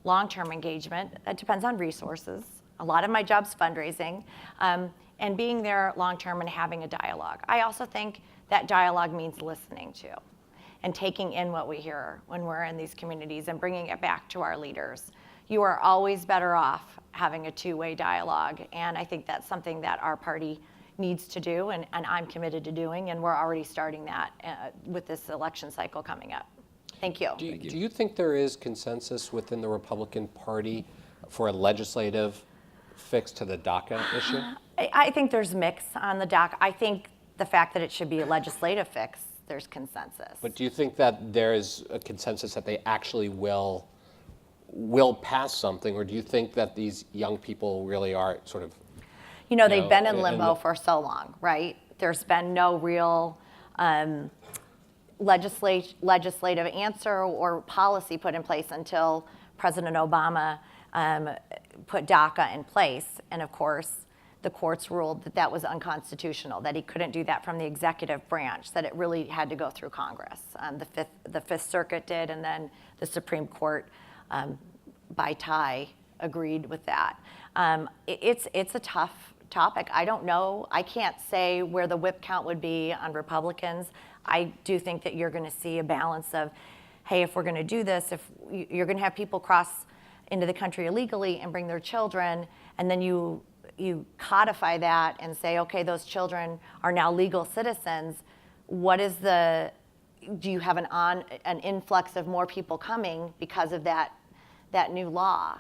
long-term engagement. It depends on resources. A lot of my job's fundraising and being there long-term and having a dialogue. I also think that dialogue means listening to and taking in what we hear when we're in these communities and bringing it back to our leaders. You are always better off having a two-way dialogue, and I think that's something that our party needs to do, and I'm committed to doing, and we're already starting that with this election cycle coming up. Thank you. Do you think there is consensus within the Republican Party for a legislative fix to the DACA issue? I think there's mix on the DACA. I think the fact that it should be a legislative fix, there's consensus. But do you think that there is a consensus that they actually will pass something, or do you think that these young people really are sort of, they've been in limbo for so long, right? There's been no real legislative answer or policy put in place until President Obama put DACA in place, and of course, the courts ruled that that was unconstitutional, that he couldn't do that from the executive branch, that it really had to go through Congress. The Fifth Circuit did, and then the Supreme Court, by tie, agreed with that. It's a tough topic. I don't know. I can't say where the whip count would be on Republicans. I do think that you're going to see a balance of, hey, if we're going to do this, if you're going to have people cross into the country illegally and bring their children, and then you codify that and say, okay, those children are now legal citizens. Do you have an influx of more people coming because of that new law?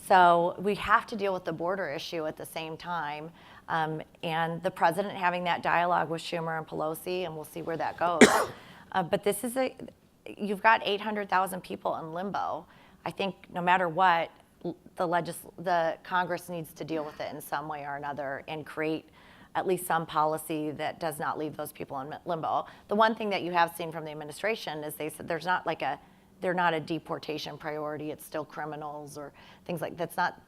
So we have to deal with the border issue at the same time. And the president having that dialogue with Schumer and Pelosi, and we'll see where that goes. But you've got 800,000 people in limbo. I think no matter what, the Congress needs to deal with it in some way or another and create at least some policy that does not leave those people in limbo. The one thing that you have seen from the administration is they said they're not a deportation priority. It's still criminals or things like that's not.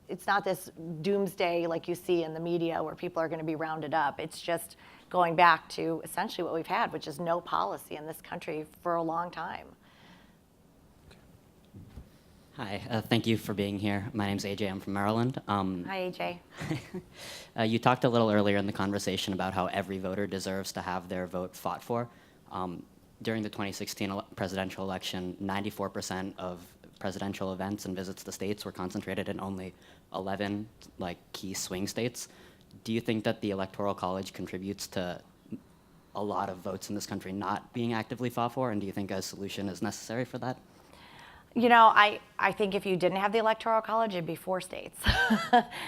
It's not this doomsday like you see in the media where people are going to be rounded up. It's just going back to essentially what we've had, which is no policy in this country for a long time. Hi, thank you for being here. My name's AJ, I'm from Maryland. Hi, AJ. You talked a little earlier in the conversation about how every voter deserves to have their vote fought for. During the 2016 presidential election, 94% of presidential events and visits to states were concentrated in only 11 key swing states. Do you think that the Electoral College contributes to a lot of votes in this country not being actively fought for, and do you think a solution is necessary for that? I think if you didn't have the Electoral College, it'd be 4 states.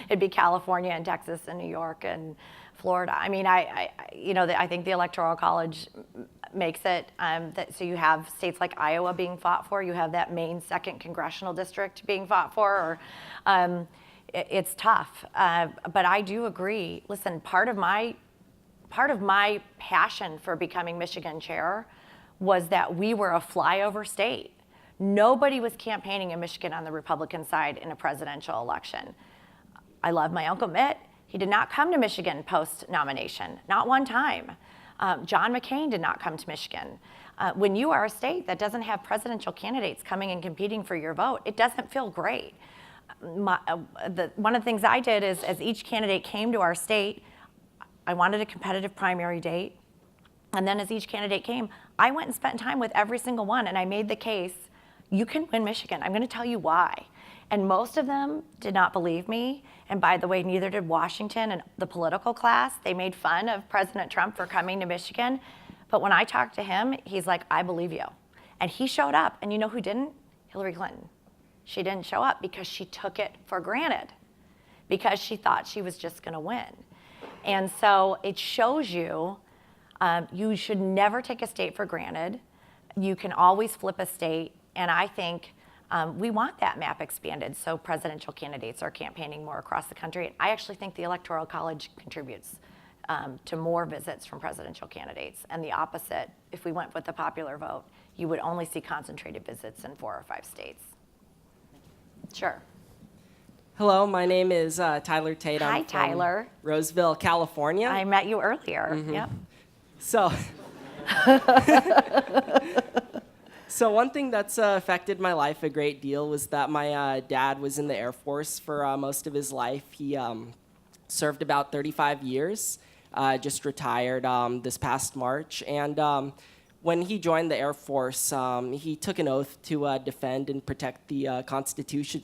It'd be California and Texas and New York and Florida. I mean, I think the Electoral College makes it so you have states like Iowa being fought for. You have that Maine 2nd congressional district being fought for. It's tough, but I do agree. Listen, part of my passion for becoming Michigan chair was that we were a flyover state. Nobody was campaigning in Michigan on the Republican side in a presidential election. I love my Uncle Mitt. He did not come to Michigan post-nomination, not one time. John McCain did not come to Michigan. When you are a state that doesn't have presidential candidates coming and competing for your vote, it doesn't feel great. One of the things I did is, as each candidate came to our state, I wanted a competitive primary date. And then as each candidate came, I went and spent time with every single one, and I made the case, you can win Michigan. I'm going to tell you why. And most of them did not believe me. And by the way, neither did Washington and the political class. They made fun of President Trump for coming to Michigan. But when I talked to him, he's like, I believe you. And he showed up. And you know who didn't? Hillary Clinton. She didn't show up because she took it for granted, because she thought she was just going to win. And so it shows you You should never take a state for granted. You can always flip a state, and I think we want that map expanded so presidential candidates are campaigning more across the country. I actually think the Electoral College contributes to more visits from presidential candidates, and the opposite, if we went with the popular vote, you would only see concentrated visits in 4 or 5 states. Sure. Hello, my name is Tyler Tate. Hi, I'm from Tyler. Roseville, California. I met you earlier. Yep. So, so one thing that's affected my life a great deal was that my dad was in the Air Force for most of his life. He served about 35 years, just retired this past March. And when he joined the Air Force, he took an oath to defend and protect the Constitution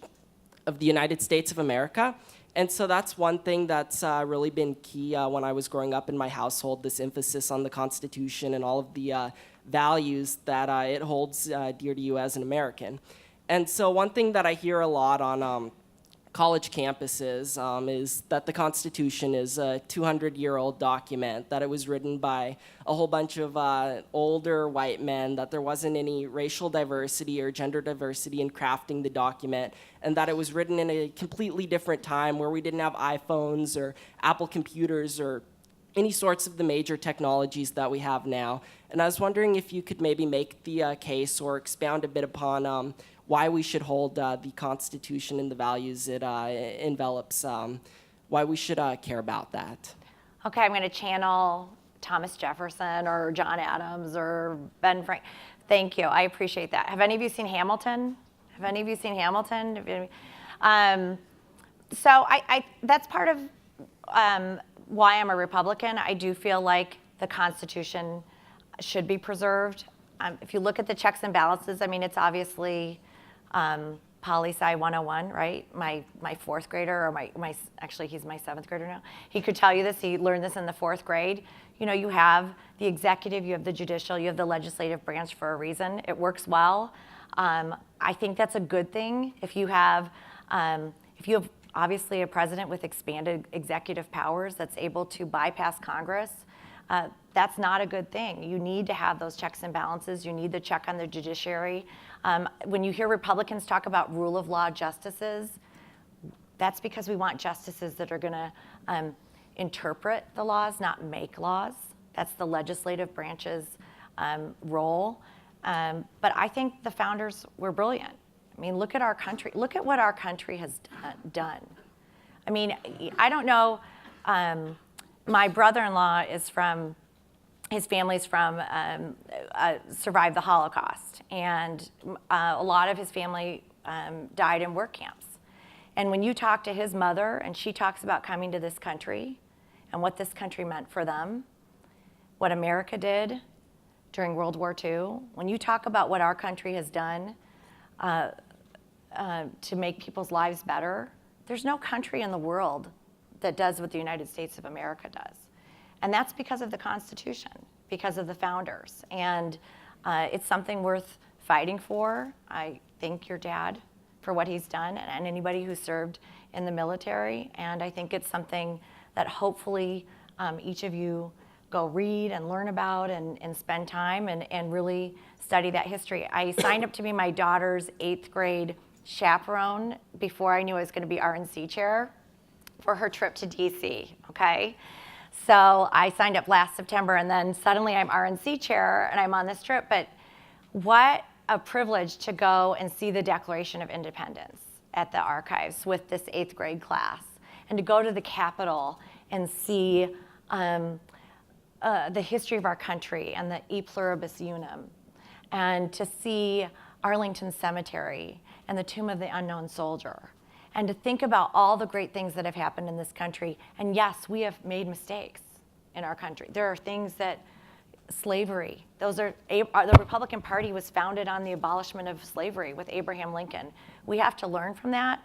of the United States of America. And so that's one thing that's really been key when I was growing up in my household, this emphasis on the Constitution and all of the values that it holds dear to you as an American. And so one thing that I hear a lot on college campuses is that the Constitution is a 200-year-old document, that it was written by a whole bunch of older white men, that there wasn't any racial diversity or gender diversity in crafting the document, and that it was written in a completely different time where we didn't have iPhones or Apple computers or any sorts of the major technologies that we have now. And I was wondering if you could maybe make the case or expound a bit upon why we should hold the Constitution and the values it envelops, why we should care about that. Okay, I'm going to channel Thomas Jefferson or John Adams or Ben Franklin. Thank you. I appreciate that. Have any of you seen Hamilton? Have any of you seen Hamilton? So that's part of why I'm a Republican. I do feel like the Constitution should be preserved. If you look at the checks and balances, I mean, it's obviously poli-sci 101, right? My 4th grader, or actually he's my 7th grader now. He could tell you this, he learned this in the 4th grade. You know, you have the executive, you have the judicial, you have the legislative branch for a reason. It works well. I think that's a good thing. If you have obviously a president with expanded executive powers that's able to bypass Congress, that's not a good thing. You need to have those checks and balances. You need the check on the judiciary. When you hear Republicans talk about rule of law justices, that's because we want justices that are going to interpret the laws, not make laws. That's the legislative branch's role. But I think the founders were brilliant. I mean, look at our country. Look at what our country has done. I mean, I don't know. My brother-in-law is from, his family's from, survived the Holocaust. And a lot of his family died in work camps. And when you talk to his mother, and she talks about coming to this country and what this country meant for them, what America did during World War II, when you talk about what our country has done to make people's lives better, there's no country in the world that does what the United States of America does. And that's because of the Constitution, because of the founders. And it's something worth fighting for. I thank your dad for what he's done and anybody who served in the military. And I think it's something that hopefully each of you go read and learn about and spend time and really study that history. I signed up to be my daughter's 8th grade chaperone before I knew I was gonna be RNC chair for her trip to DC, okay? So I signed up last September, and then suddenly I'm RNC chair and I'm on this trip. But what a privilege to go and see the Declaration of Independence at the archives with this 8th grade class, and to go to the Capitol and see the history of our country and the E Pluribus Unum, and to see Arlington Cemetery and the Tomb of the Unknown Soldier, and to think about all the great things that have happened in this country. And yes, we have made mistakes in our country. There are things that, slavery, the Republican Party was founded on the abolishment of slavery with Abraham Lincoln. We have to learn from that,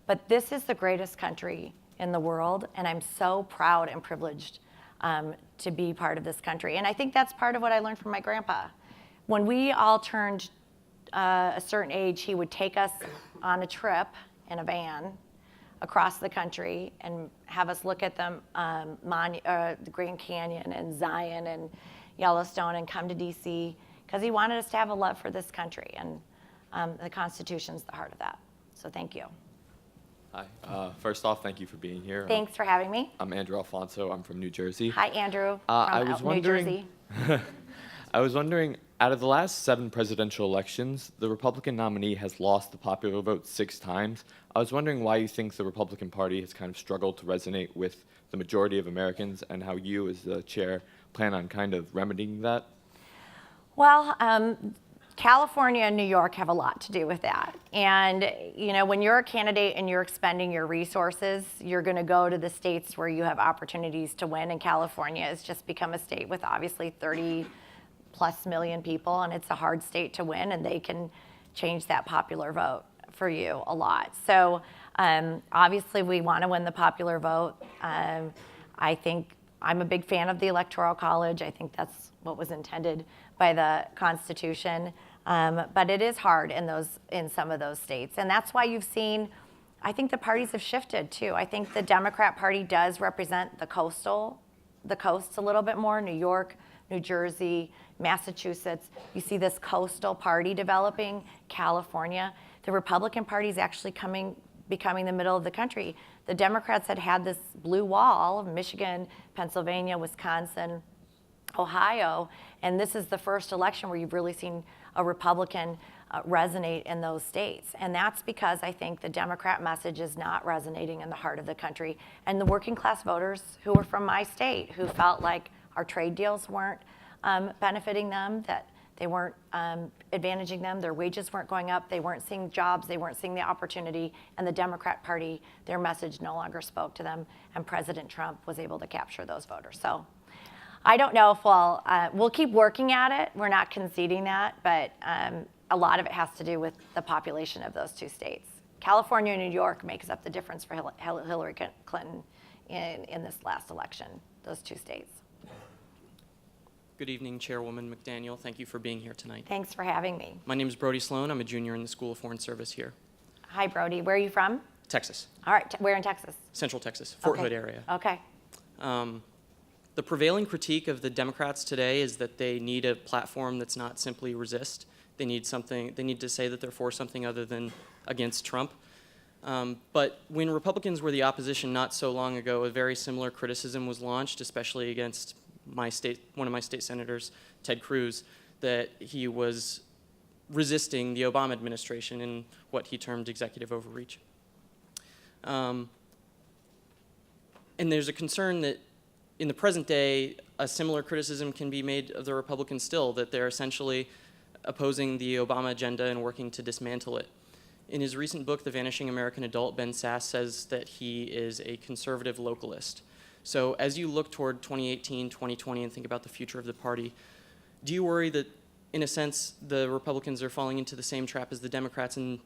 but this is the greatest country in the world, and I'm so proud and privileged to be part of this country. And I think that's part of what I learned from my grandpa. When we all turned a certain age, he would take us on a trip in a van across the country and have us look at the Grand Canyon and Zion and Yellowstone and come to DC, because he wanted us to have a love for this country, and the Constitution's the heart of that. So thank you. Hi. First off, thank you for being here. Thanks for having me. I'm Andrew Alfonso. I'm from New Jersey. Hi, Andrew, I from was New Jersey. I was wondering, out of the last 7 presidential elections, the Republican nominee has lost the popular vote 6 times. I was wondering why you think the Republican Party has kind of struggled to resonate with the majority of Americans, and how you, as the chair, plan on kind of remedying that. Well, California and New York have a lot to do with that. And, you know, when you're a candidate and you're expending your resources, you're going to go to the states where you have opportunities to win. And California has just become a state with obviously 30+ million people, and it's a hard state to win, and they can change that popular vote for you a lot. So obviously we want to win the popular vote. I think I'm a big fan of the Electoral College. I think that's what was intended by the Constitution. But it is hard in some of those states. And that's why you've seen, I think the parties have shifted too. I think the Democrat Party does represent the coasts a little bit more. New York, New Jersey, Massachusetts. You see this coastal party developing. California. The Republican Party is actually becoming the middle of the country. The Democrats had this blue wall of Michigan, Pennsylvania, Wisconsin, Ohio, and this is the first election where you've really seen a Republican resonate in those states. And that's because I think the Democrat message is not resonating in the heart of the country. And the working class voters who were from my state, who felt like our trade deals weren't benefiting them, that they weren't advantaging them, their wages weren't going up, they weren't seeing jobs, they weren't seeing the opportunity, and the Democrat Party, their message no longer spoke to them, and President Trump was able to capture those voters. So I don't know if we'll keep working at it. We're not conceding that, but a lot of it has to do with the population of those 2 states. California and New York makes up the difference for Hillary Clinton in this last election, those 2 states. Good evening, Chairwoman McDaniel. Thank you for being here tonight. Thanks for having me. My name is Brody Sloan. I'm a junior in the School of Foreign Service here. Hi, Brody. Where are you from? Texas. All right. Where in Texas? Central Texas, Fort Okay. Hood area. Okay. The prevailing critique of the Democrats today is that they need a platform that's not simply resist. They need to say that they're for something other than against Trump. But when Republicans were the opposition not so long ago, a very similar criticism was launched, especially against one of my state senators, Ted Cruz, that he was resisting the Obama administration in what he termed executive overreach. And there's a concern that in the present day, a similar criticism can be made of the Republicans still, that they're essentially opposing the Obama agenda and working to dismantle it. In his recent book, The Vanishing American Adult, Ben Sasse says that he is a conservative localist. So as you look toward 2018, 2020, and think about the future of the party, do you worry that, in a sense, the Republicans are falling into the same trap as the Democrats and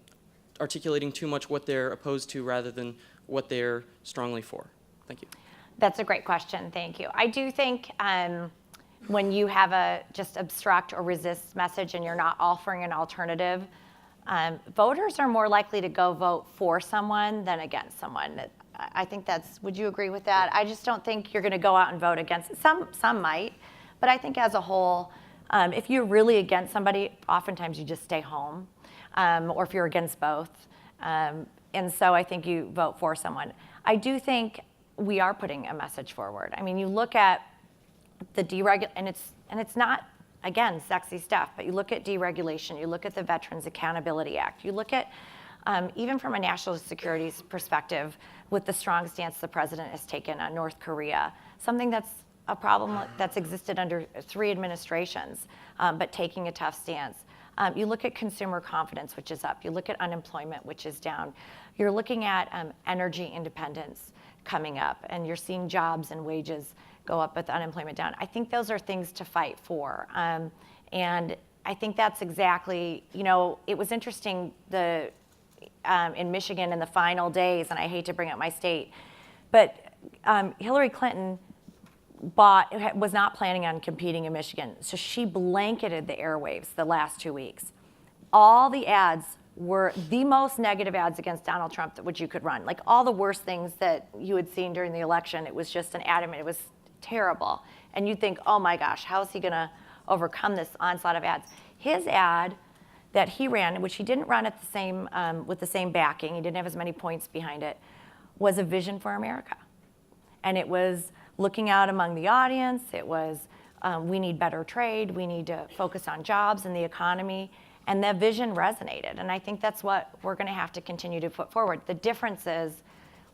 articulating too much what they're opposed to rather than what they're strongly for? Thank you. That's a great question. Thank you. I do think when you have a just obstruct or resist message and you're not offering an alternative, voters are more likely to go vote for someone than against someone. I think would you agree with that? I just don't think you're going to go out and vote against, some might, but I think as a whole, if you're really against somebody, oftentimes you just stay home, or if you're against both. And so I think you vote for someone. I do think we are putting a message forward. I mean, you look at the and it's not, again, sexy stuff, but you look at deregulation, you look at the Veterans Accountability Act, you look at, even from a national security perspective, with the strong stance the president has taken on North Korea, something that's a problem that's existed under 3 administrations, but taking a tough stance. You look at consumer confidence, which is up. You look at unemployment, which is down. You're looking at energy independence coming up, and you're seeing jobs and wages go up with unemployment down. I think those are things to fight for. And I think that's exactly, it was interesting, in Michigan in the final days, and I hate to bring up my state, but Hillary Clinton was not planning on competing in Michigan, so she blanketed the airwaves the last 2 weeks. All the ads were the most negative ads against Donald Trump that which you could run. Like all the worst things that you had seen during the election, it was just an adamant, it was terrible. And you think, oh my gosh, how is he gonna overcome this onslaught of ads? His ad that he ran, which he didn't run at the same, with the same backing, he didn't have as many points behind it, was a vision for America. And it was looking out among the audience, it was we need better trade, we need to focus on jobs and the economy, and that vision resonated. And I think that's what we're gonna have to continue to put forward. The difference is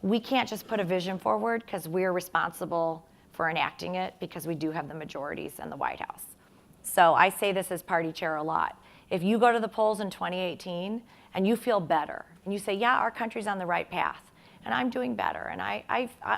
we can't just put a vision forward because we're responsible for enacting it because we do have the majorities in the White House. So I say this as party chair a lot. If you go to the polls in 2018 and you feel better, and you say, yeah, our country's on the right path, and I'm doing better, and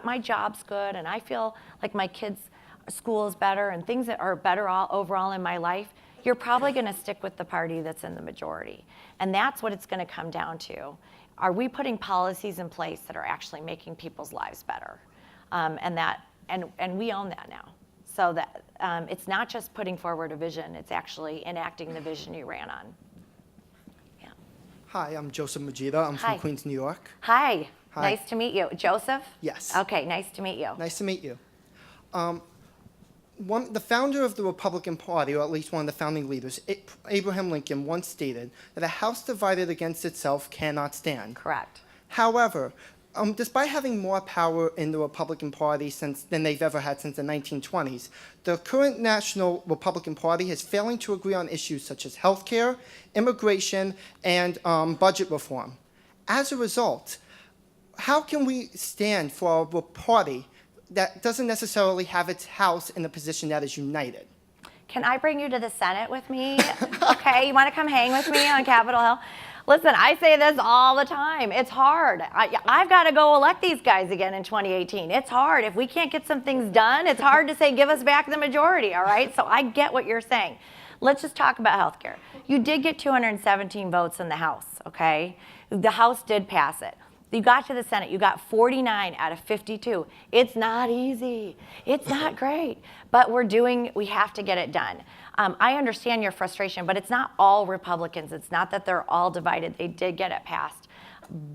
my job's good, and I feel like my kids' school is better, and things that are better overall in my life, you're probably gonna stick with the party that's in the majority. And that's what it's gonna come down to. Are we putting policies in place that are actually making people's lives better? And we own that now. So that it's not just putting forward a vision, it's actually enacting the vision you ran on. Yeah. Hi, I'm Joseph Majida. I'm Hi. from Queens, New York. Hi. Hi. Nice to meet you. Joseph? Yes. Okay, nice to meet you. Nice to meet you. The founder of the Republican Party, or at least one of the founding leaders, Abraham Lincoln, once stated that a house divided against itself cannot stand. Correct. However, despite having more power in the Republican Party than they've ever had since the 1920s, the current National Republican Party is failing to agree on issues such as health care, immigration, and budget reform. As a result, how can we stand for a party that doesn't necessarily have its house in a position that is united? Can I bring you to the Senate with me? Okay, you want to come hang with me on Capitol Hill? Listen, I say this all the time. It's hard. I've got to go elect these guys again in 2018. It's hard. If we can't get some things done, it's hard to say, give us back the majority, all right? So I get what you're saying. Let's just talk about health care. You did get 217 votes in the House, okay? The House did pass it. You got to the Senate, you got 49 out of 52. It's not easy. It's not great. But we have to get it done. I understand your frustration, but it's not all Republicans. It's not that they're all divided. They did get it passed.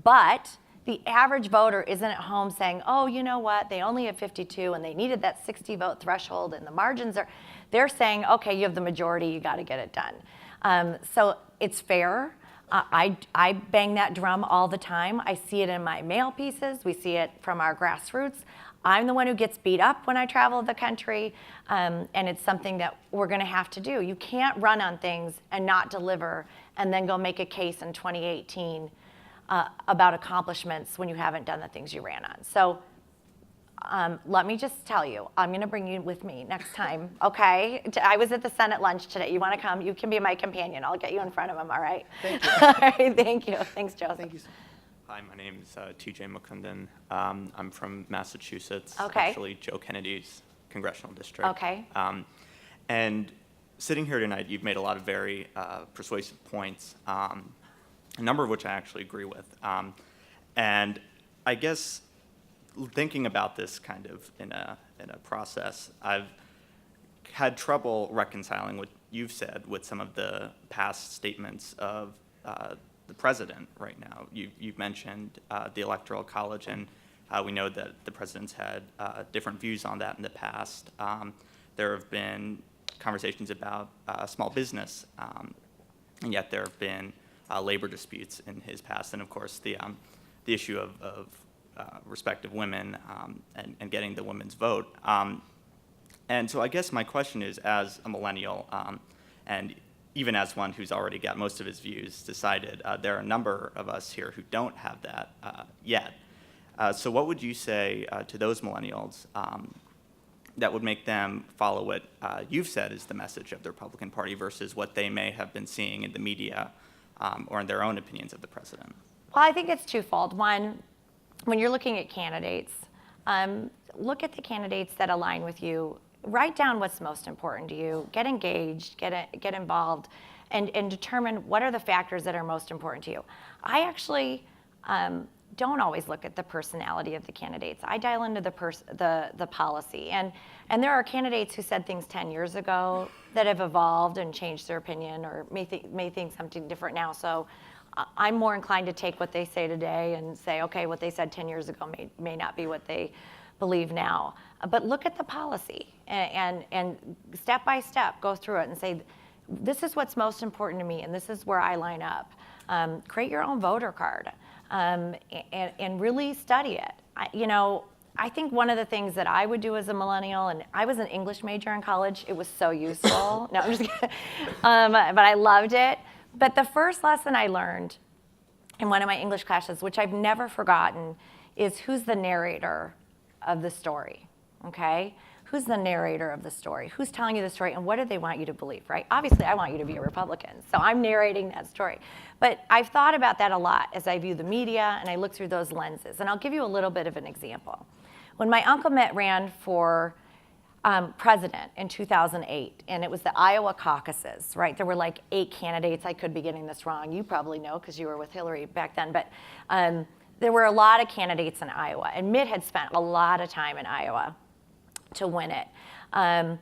But the average voter isn't at home saying, oh, you know what, they only have 52 and they needed that 60 vote threshold and the margins are, they're saying, okay, you have the majority, you got to get it done. So it's fair. I bang that drum all the time. I see it in my mail pieces. We see it from our grassroots. I'm the one who gets beat up when I travel the country, and it's something that we're going to have to do. You can't run on things and not deliver and then go make a case in 2018 about accomplishments when you haven't done the things you ran on. So let me just tell you, I'm going to bring you with me next time, okay? I was at the Senate lunch today. You want to come? You can be my companion. I'll get you in front of him, all right? Thank you. All right, thank you. Thanks, Joseph. Thank you. Hi, my name is TJ Mukundan. I'm from Massachusetts, Okay. actually Joe Kennedy's congressional district. Okay. And sitting here tonight, you've made a lot of very persuasive points, a number of which I actually agree with. And I guess thinking about this kind of in a process, I've had trouble reconciling what you've said with some of the past statements of the president right now. You've mentioned the Electoral College, and we know that the president's had different views on that in the past. There have been conversations about small business, and yet there have been labor disputes in his past, and of course the issue of respect of women and getting the women's vote. And so I guess my question is, as a millennial, and even as one who's already got most of his views decided, there are a number of us here who don't have that yet. So what would you say to those millennials that would make them follow what you've said is the message of the Republican Party versus what they may have been seeing in the media or in their own opinions of the president? Well, I think it's twofold. One, when you're looking at candidates, look at the candidates that align with you. Write down what's most important to you. Get engaged, get involved, and determine what are the factors that are most important to you. I actually don't always look at the personality of the candidates. I dial into the policy. And there are candidates who said things 10 years ago that have evolved and changed their opinion or may think something different now. So I'm more inclined to take what they say today and say, okay, what they said 10 years ago may not be what they believe now. But look at the policy and step by step go through it and say, this is what's most important to me and this is where I line up. Create your own voter card and really study it. I think one of the things that I would do as a millennial, and I was an English major in college, it was so useful. No, I'm just kidding. But I loved it. But the first lesson I learned in one of my English classes, which I've never forgotten, is who's the narrator of the story, okay? Who's the narrator of the story? Who's telling you the story, and what do they want you to believe, right? Obviously, I want you to be a Republican, so I'm narrating that story. But I've thought about that a lot as I view the media, and I look through those lenses. And I'll give you a little bit of an example. When my Uncle Mitt ran for president in 2008, and it was the Iowa caucuses, right? There were like 8 candidates. I could be getting this wrong. You probably know because you were with Hillary back then. But there were a lot of candidates in Iowa, and Mitt had spent a lot of time in Iowa to win it. And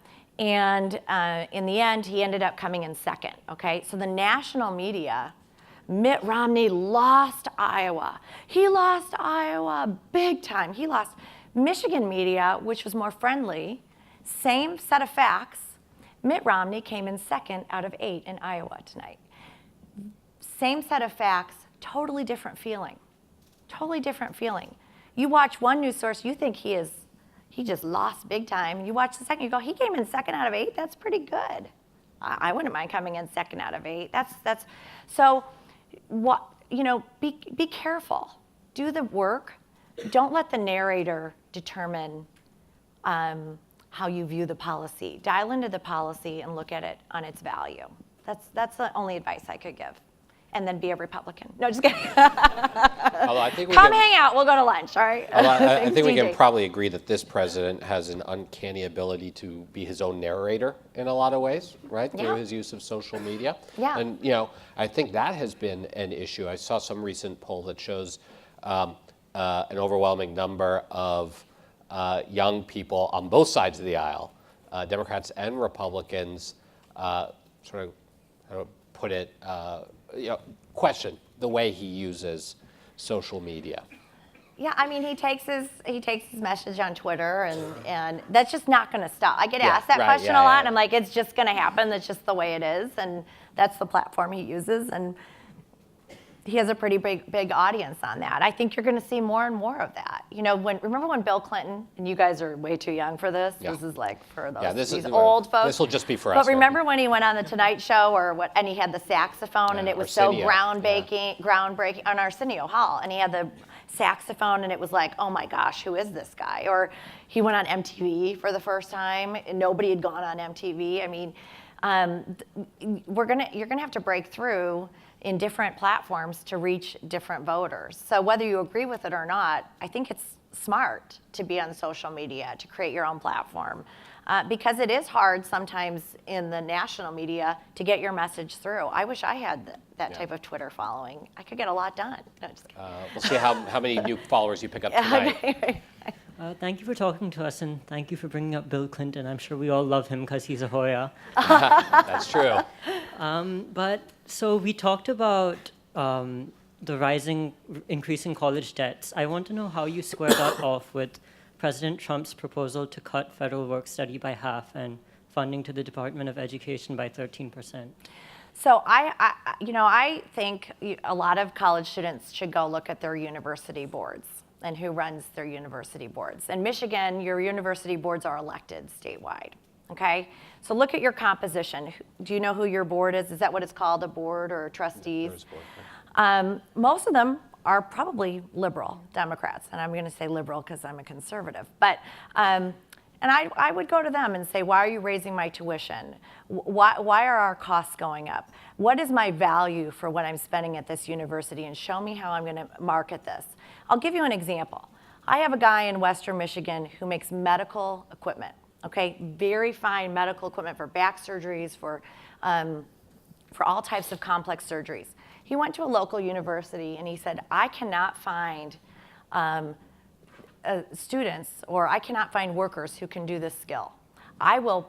in the end, he ended up coming in second, okay? So the national media, Mitt Romney lost Iowa. He lost Iowa big time. He lost. Michigan media, which was more friendly, same set of facts, Mitt Romney came in second out of 8 in Iowa tonight. Same set of facts, totally different feeling. Totally different feeling. You watch one news source, you think he just lost big time. You watch the second, you go, he came in second out of 8, that's pretty good. I wouldn't mind coming in second out of 8. So what, be careful. Do the work. Don't let the narrator determine how you view the policy. Dial into the policy and look at it on its value. That's the only advice I could give. And then be a Republican. No, just kidding. I think Come hang out. We'll go to lunch, all right? I think we can probably agree that this president has an uncanny ability to be his own narrator in a lot an right? Yeah. Through his use of social media. Yeah. And, I think that has been an issue. I saw some recent poll that shows an overwhelming number of young people on both sides of the aisle, Democrats and Republicans, sort of, how to put it, question the way he uses social media. Yeah, I mean, he takes his message on Twitter, and that's just not going to stop. I get asked that question a lot, and I'm like, it's just going to happen. That's just the way it is, and that's the platform he uses, and he has a pretty big audience on that. I think you're going to see more and more of that. Remember when Bill Clinton, and you guys are way too young for this. Yeah. This is like for those this old folks. This will just be for us. But remember when he went on the Tonight Show and he had the saxophone and it was Arsenio. so groundbreaking on Arsenio Hall, and he had the saxophone and it was like, oh my gosh, who is this guy? Or he went on MTV for the first time and nobody had gone on MTV. I mean, you're gonna have to break through in different platforms to reach different voters. So whether you agree with it or not, I think it's smart to be on social media, to create your own platform. Because it is hard sometimes in the national media to get your message through. I wish I had that type of Twitter following. I could get a lot done. No, just kidding. We'll see how many new followers you pick up tonight. Thank you for talking to us, and thank you for bringing up Bill Clinton. I'm sure we all love him because he's a Hoya. That's true. So we talked about the increasing college debts. I want to know how you square that off with President Trump's proposal to cut federal work study by half and funding to the Department of Education by 13%. So I think a lot of college students should go look at their university boards and who runs their university boards. In Michigan, your university boards are elected statewide, okay? So look at your composition. Do you know who your board is? Is that what it's called, a board or trustees? Most of them are probably liberal Democrats, and I'm gonna say liberal because I'm a conservative. But, and I would go to them and say, why are you raising my tuition? Why are our costs going up? What is my value for what I'm spending at this university? And show me how I'm gonna market this. I'll give you an example. I have a guy in Western Michigan who makes medical equipment, okay? Very fine medical equipment for back surgeries, for all types of complex surgeries. He went to a local university and he said, I cannot find students, or I cannot find workers who can do this skill. I will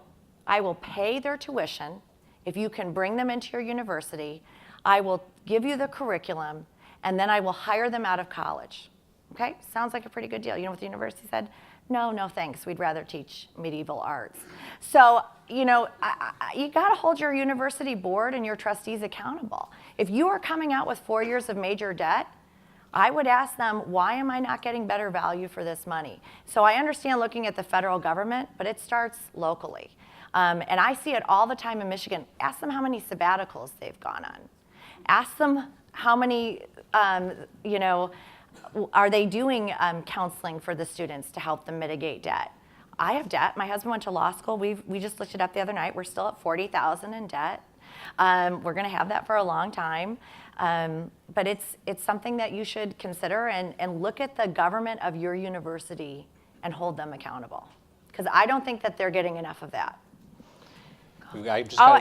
pay their tuition if you can bring them into your university. I will give you the curriculum, and then I will hire them out of college. Okay, sounds like a pretty good deal. You know what the university said? No, no thanks, we'd rather teach medieval arts. So, you know, you gotta hold your university board and your trustees accountable. If you are coming out with 4 years of major debt, I would ask them, why am I not getting better value for this money? So I understand looking at the federal government, but it starts locally. And I see it all the time in Michigan. Ask them how many sabbaticals they've gone on. Ask them how many, you know, are they doing counseling for the students to help them mitigate debt? I have debt. My husband went to law school. We just looked it up the other night. We're still at $40,000 in debt. We're going to have that for a long time. But it's something that you should consider and look at the government of your university and hold them accountable. Because I don't think that they're getting enough of that.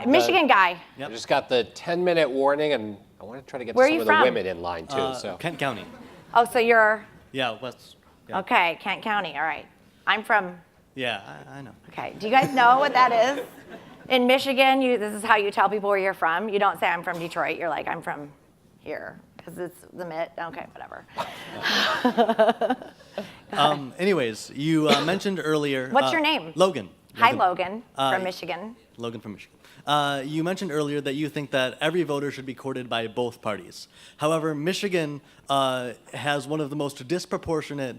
Michigan guy. I just got the 10-minute warning, and I want to try to get Where some are you of the from? women in line too. So Kent County. Oh, so you're, Yeah, West. Yeah. okay, Kent County, all right. I'm from, Yeah, I know. okay. Do you guys know what that is? In Michigan, this is how you tell people where you're from. You don't say, I'm from Detroit. You're like, I'm from here, because it's the Mid. Okay, whatever. Anyways, you mentioned earlier. What's your name? Logan. Hi, Logan, Uh, from Michigan. Logan from Michigan. You mentioned earlier that you think that every voter should be courted by both parties. However, Michigan has one of the most disproportionate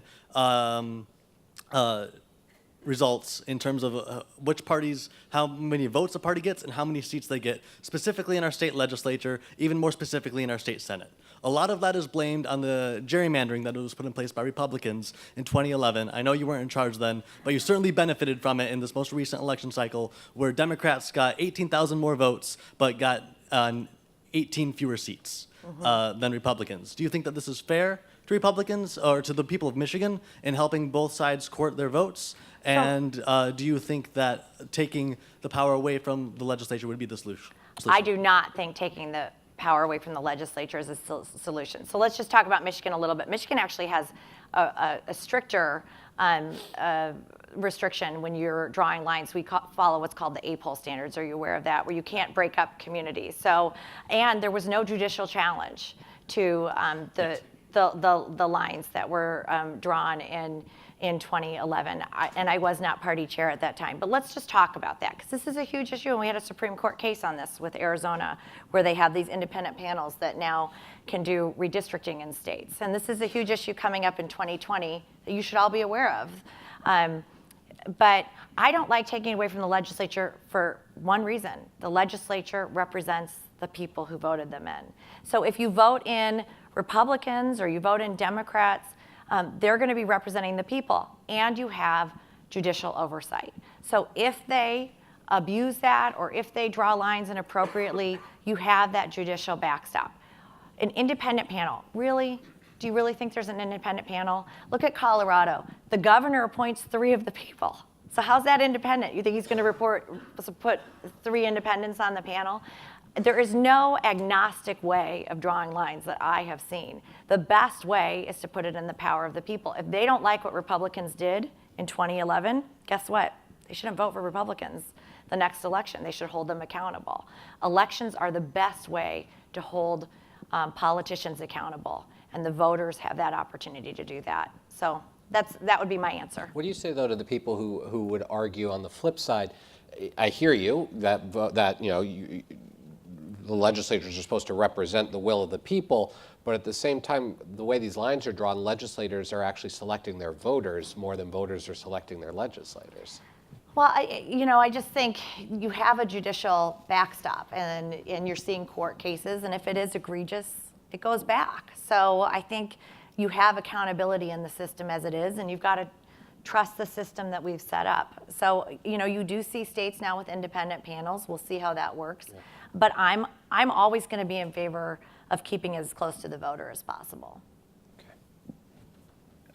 results in terms of which parties, how many votes a party gets and how many seats they get, specifically in our state legislature, even more specifically in our state Senate. A lot of that is blamed on the gerrymandering that was put in place by Republicans in 2011. I know you weren't in charge then, but you certainly benefited from it in this most recent election cycle where Democrats got 18,000 more votes but got 18 fewer seats than Republicans. Do you think that this is fair to Republicans or to the people of Michigan in helping both sides court their votes? And do you think that taking the power away from the legislature would be the solution? I do not think taking the power away from the legislature is a solution. So let's just talk about Michigan a little bit. Michigan actually has a stricter restriction when you're drawing lines. We follow what's called the A-poll standards. Are you aware of that? Where you can't break up communities. So, and there was no judicial challenge to the lines that were drawn in 2011, and I was not party chair at that time. But let's just talk about that, because this is a huge issue, and we had a Supreme Court case on this with Arizona, where they have these independent panels that now can do redistricting in states. And this is a huge issue coming up in 2020 that you should all be aware of. But I don't like taking it away from the legislature for one reason. The legislature represents the people who voted them in. So if you vote in Republicans or you vote in Democrats, they're going to be representing the people, and you have judicial oversight. So if they abuse that or if they draw lines inappropriately, you have that judicial backstop. An independent panel, really? Do you really think there's an independent panel? Look at Colorado. The governor appoints 3 of the people. So how's that independent? You think he's going to put 3 independents on the panel? There is no agnostic way of drawing lines that I have seen. The best way is to put it in the power of the people. If they don't like what Republicans did in 2011, guess what? They shouldn't vote for Republicans the next election. They should hold them accountable. Elections are the best way to hold politicians accountable, and the voters have that opportunity to do that. So that would be my answer. what do you say though to the people who would argue on the flip side? I hear you that you know the legislatures are supposed to represent the will of the people, but at the same time, the way these lines are drawn, legislators are actually selecting their voters more than voters are selecting their legislators. Well, I just think you have a judicial backstop, and you're seeing court cases, and if it is egregious, it goes back. So I think you have accountability in the system as it is, and you've got to trust the system that we've set up. So, you do see states now with independent panels. We'll see how that works. Yeah. But I'm always going to be in favor of keeping as close to the voter as possible.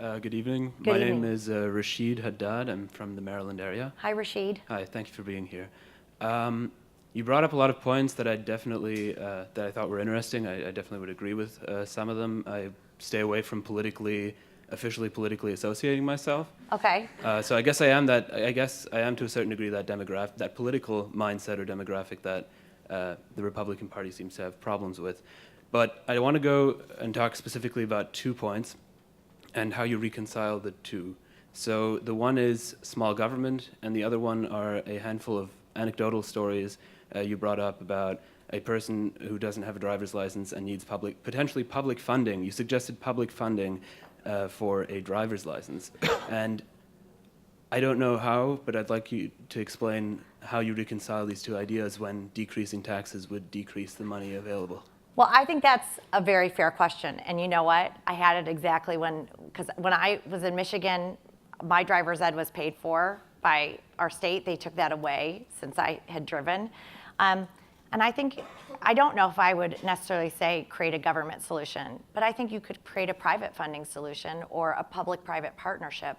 Okay. Good evening. Good My evening. name is Rashid Haddad. I'm from the Maryland area. Hi, Rashid. Hi, thank you for being here. You brought up a lot of points that I definitely that I thought were interesting. I definitely would agree with some of them. I stay away from officially politically associating myself. Okay. So I guess I am to a certain degree that political mindset or demographic that the Republican Party seems to have problems with. But I want to go and talk specifically about 2 points and how you reconcile the two. So the one is small government, and the other one are a handful of anecdotal stories you brought up about a person who doesn't have a driver's license and needs potentially public funding. You suggested public funding for a driver's license. And I don't know how, but I'd like you to explain how you reconcile these two ideas when decreasing taxes would decrease the money available. Well, I think that's a very fair question. And you know what? I had it exactly because when I was in Michigan, my driver's ed was paid for by our state. They took that away since I had driven. And I don't know if I would necessarily say create a government solution, but I think you could create a private funding solution or a public-private partnership.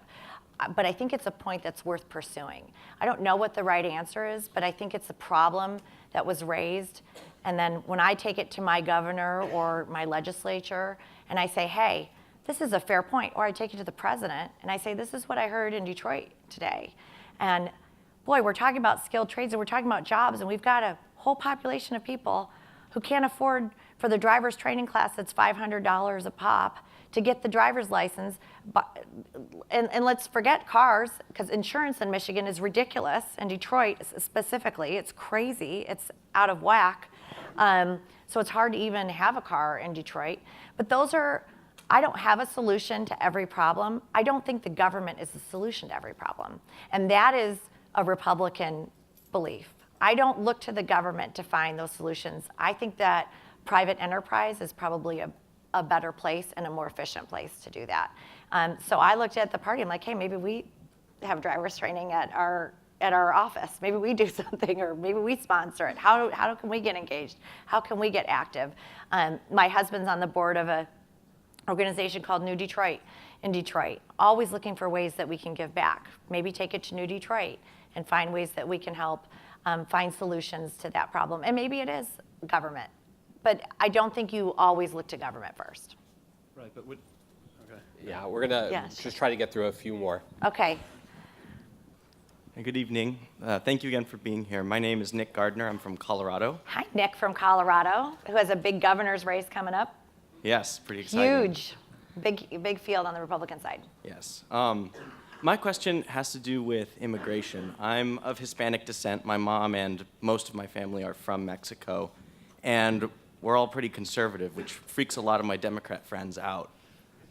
But I think it's a point that's worth pursuing. I don't know what the right answer is, but I think it's a problem that was raised. And then when I take it to my governor or my legislature and I say, hey, this is a fair point, or I take it to the president and I say, this is what I heard in Detroit today. And boy, we're talking about skilled trades and we're talking about jobs, and we've got a whole population of people who can't afford for the driver's training class that's $500 a pop to get the driver's license. And let's forget cars, because insurance in Michigan is ridiculous. In Detroit specifically, it's crazy. It's out of whack. So it's hard to even have a car in Detroit. But I don't have a solution to every problem. I don't think the government is the solution to every problem. And that is a Republican belief. I don't look to the government to find those solutions. I think that private enterprise is probably a better place and a more efficient place to do that. So I looked at the party. I'm like, hey, maybe we have driver's training at our office. Maybe we do something, or maybe we sponsor it. How can we get engaged? How can we get active? My husband's on the board of an organization called New Detroit in Detroit, always looking for ways that we can give back. Maybe take it to New Detroit and find ways that we can help find solutions to that problem. And maybe it is government. But I don't think you always look to government first. Right, but okay. Yeah, we're going to just try to get through a few more. Okay. Good evening. Thank you again for being here. My name is Nick Gardner. I'm from Colorado. Hi, Nick from Colorado, who has a big governor's race coming up. Yes, pretty exciting. Huge. Big field on the Republican side. Yes. My question has to do with immigration. I'm of Hispanic descent. My mom and most of my family are from Mexico. And we're all pretty conservative, which freaks a lot of my Democrat friends out.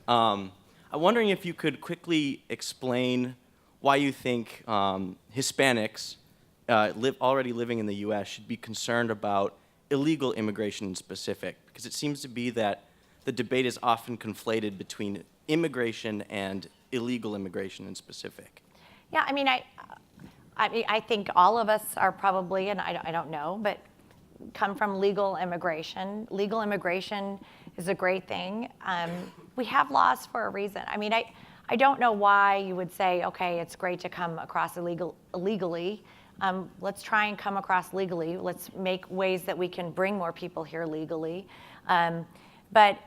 I'm wondering if you could quickly explain why you think Hispanics already living in the U.S. should be concerned about illegal immigration in specific, because it seems to be that the debate is often conflated between immigration and illegal immigration in specific. Yeah, I think all of us are probably, and I don't know, but come from legal immigration. Legal immigration is a great thing. We have laws for a reason. I don't know why you would say, okay, it's great to come across illegally. Let's try and come across legally. Let's make ways that we can bring more people here legally. But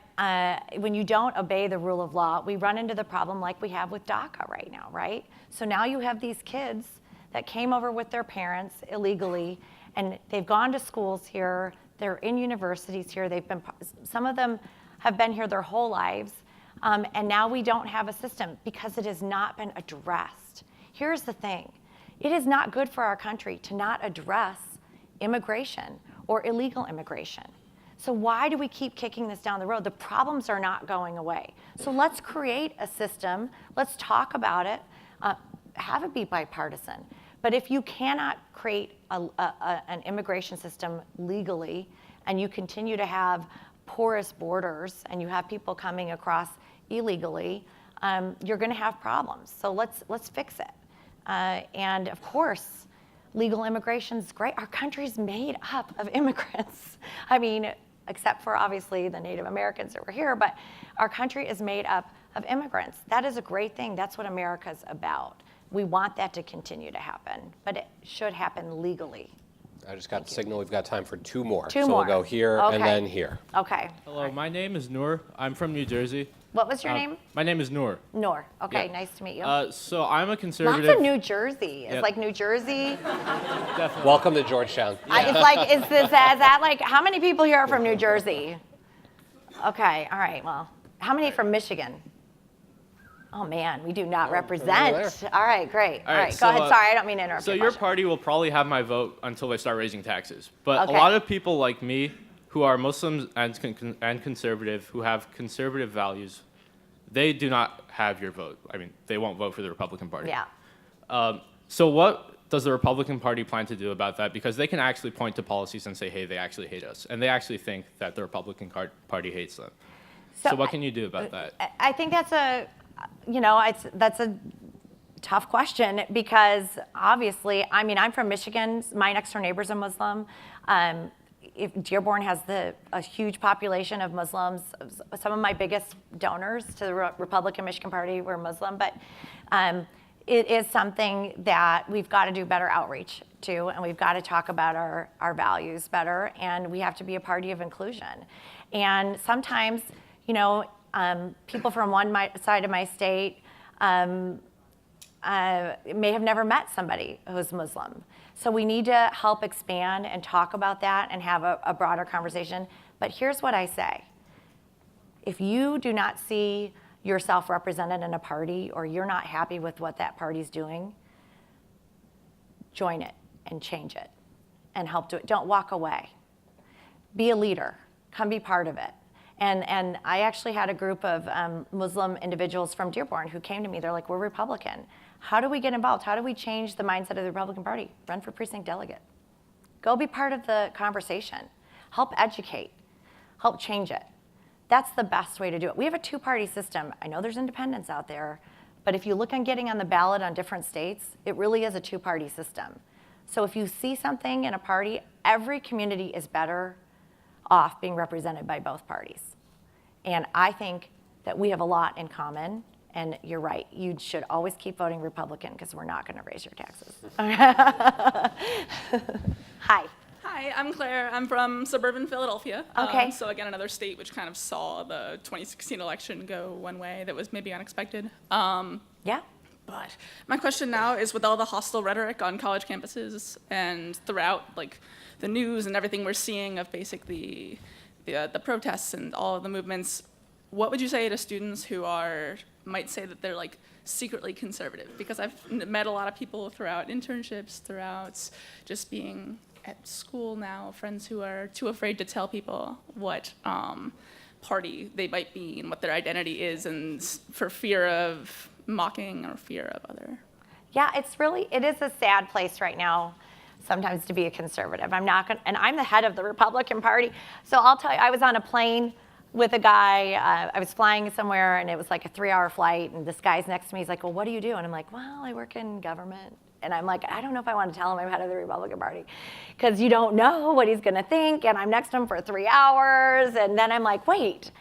when you don't obey the rule of law, we run into the problem like we have with DACA right now, right? So now you have these kids that came over with their parents illegally, and they've gone to schools here, they're in universities here, some of them have been here their whole lives, and now we don't have a system because it has not been addressed. Here's the thing, it is not good for our country to not address immigration or illegal immigration. So why do we keep kicking this down the road? The problems are not going away. So let's create a system, let's talk about it, have it be bipartisan. But if you cannot create an immigration system legally, and you continue to have porous borders, and you have people coming across illegally, you're going to have problems. So let's fix it. And of course, legal immigration is great. Our country's made up of immigrants. Except for obviously the Native Americans that were here, but our country is made up of immigrants. That is a great thing. That's what America's about. We want that to continue to happen, but it should happen legally. I just got the signal we've got time for two more. Two so more. We'll go here Okay. and then here. Okay. Hello, my name is Noor. I'm from New Jersey. What was your name? My name is Noor. Noor. Okay, Yeah. nice to meet you. So I'm a conservative. Lots of New Jersey. It's Yep. like New Jersey. Definitely. Welcome to Georgetown. It's like, is that like, how many people here are from New Jersey? Okay, all right, well, how many from Michigan? Oh man, we do not represent. All right, great. All right, go ahead. Sorry, I don't mean to interrupt. So your party will probably have my vote until they start raising taxes. But Okay. a lot of people like me, who are Muslims and conservative, who have conservative values, they do not have your vote. I mean, they won't vote for the Republican Party. Yeah. So what does the Republican Party plan to do about that? Because they can actually point to policies and say, hey, they actually hate us. And they actually think that the Republican Party hates them. So what can you do about that? I think that's that's a tough question because obviously, I mean, I'm from Michigan. My next door neighbor's a Muslim. If Dearborn has a huge population of Muslims. Some of my biggest donors to the Republican Michigan Party were Muslim, but it is something that we've got to do better outreach to, and we've got to talk about our values better, and we have to be a party of inclusion. And sometimes, people from one side of my state may have never met somebody who's Muslim. So we need to help expand and talk about that and have a broader conversation. But here's what I say. If you do not see yourself represented in a party or you're not happy with what that party's doing, join it and change it and help do it. Don't walk away. Be a leader. Come be part of it. And I actually had a group of Muslim individuals from Dearborn who came to me. They're like, we're Republican. How do we get involved? How do we change the mindset of the Republican Party? Run for precinct delegate. Go be part of the conversation. Help educate. Help change it. That's the best way to do it. We have a two-party system. I know there's independents out there, but if you look on getting on the ballot on different states, it really is a two-party system. So if you see something in a party, every community is better off being represented by both parties. And I think that we have a lot in common, and you're right, you should always keep voting Republican because we're not going to raise your taxes. Hi. Hi, I'm Claire. I'm from suburban Philadelphia. Okay. So again, another state which kind of saw the 2016 election go one way that was maybe unexpected. Yeah. But my question now is, with all the hostile rhetoric on college campuses and throughout, like, the news and everything we're seeing of basically the protests and all of the movements, what would you say to students who might say that they're like secretly conservative? Because I've met a lot of people throughout internships, throughout just being at school now, friends who are too afraid to tell people what party they might be and what their identity is, and for fear of mocking or fear of other. Yeah, it is a sad place right now sometimes to be a conservative. And I'm the head of the Republican Party. So I'll tell you, I was on a plane with a guy. I was flying somewhere, and it was like a 3-hour flight, and this guy's next to me. He's like, well, what do you do? And I'm like, well, I work in government. And I'm like, I don't know if I want to tell him I'm head of the Republican Party, because you don't know what he's going to think, and I'm next to him for 3 hours. And then I'm like, wait,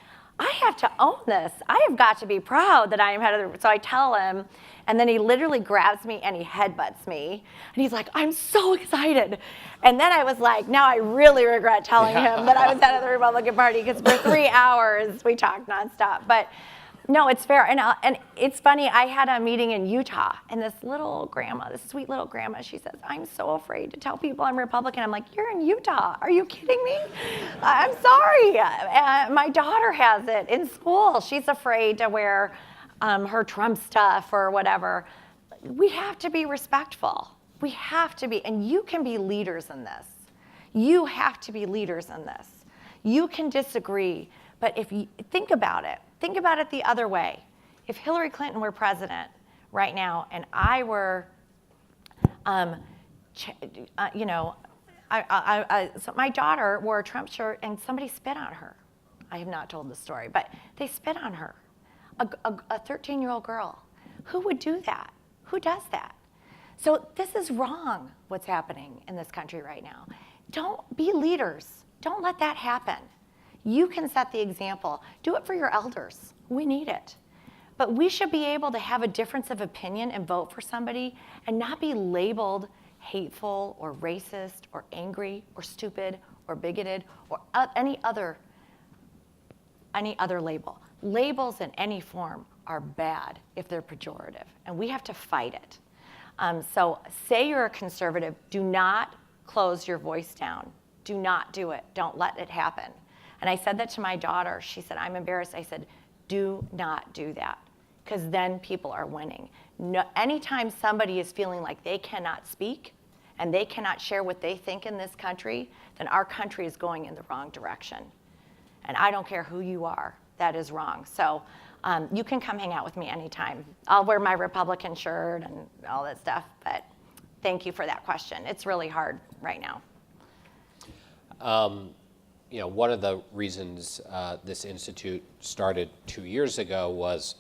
I have to own this. I have got to be proud that I am head of the, so I tell him, and then he literally grabs me and he headbutts me. And he's like, I'm so excited. And then I was like, now I really regret telling him that I was head of the Republican Party, because for 3 hours we talked nonstop. But no, it's fair. And it's funny, I had a meeting in Utah, and this little grandma, this sweet little grandma, she says, I'm so afraid to tell people I'm Republican. I'm like, you're in Utah. Are you kidding me? I'm sorry. My daughter has it in school. She's afraid to wear her Trump stuff or whatever. We have to be respectful. We have to be, and you can be leaders in this. You have to be leaders in this. You can disagree, but if you think about it the other way. If Hillary Clinton were president right now and I were, so my daughter wore a Trump shirt and somebody spit on her. I have not told the story, but they spit on her. A 13-year-old girl. Who would do that? Who does that? So this is wrong, what's happening in this country right now. Don't be leaders. Don't let that happen. You can set the example. Do it for your elders. We need it. But we should be able to have a difference of opinion and vote for somebody and not be labeled hateful or racist or angry or stupid or bigoted or any other label. Labels in any form are bad if they're pejorative, and we have to fight it. So say you're a conservative, do not close your voice down. Do not do it. Don't let it happen. And I said that to my daughter. She said, I'm embarrassed. I said, do not do that, because then people are winning. No, anytime somebody is feeling like they cannot speak and they cannot share what they think in this country, then our country is going in the wrong direction. And I don't care who you are, that is wrong. So you can come hang out with me anytime. I'll wear my Republican shirt and all that stuff, but thank you for that question. It's really hard right now. You know, one of the reasons this institute started 2 years ago was,